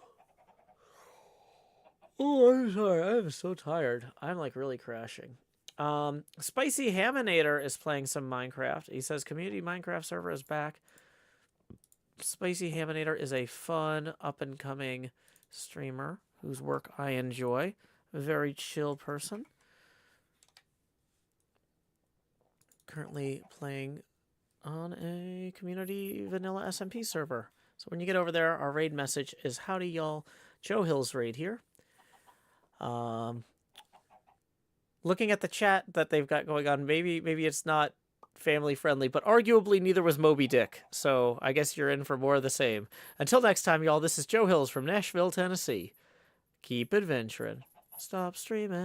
Oh, I'm sorry. I'm so tired. I'm like really crashing. Spicy Haminator is playing some Minecraft. He says community Minecraft server is back. Spicy Haminator is a fun, up and coming streamer whose work I enjoy. A very chill person. Currently playing on a community vanilla SMP server. So when you get over there, our raid message is howdy y'all. Joe Hill's raid here. Looking at the chat that they've got going on, maybe it's not family friendly, but arguably neither was Moby Dick. So I guess you're in for more of the same. Until next time, y'all, this is Joe Hills from Nashville, Tennessee. Keep adventuring. Stop streaming.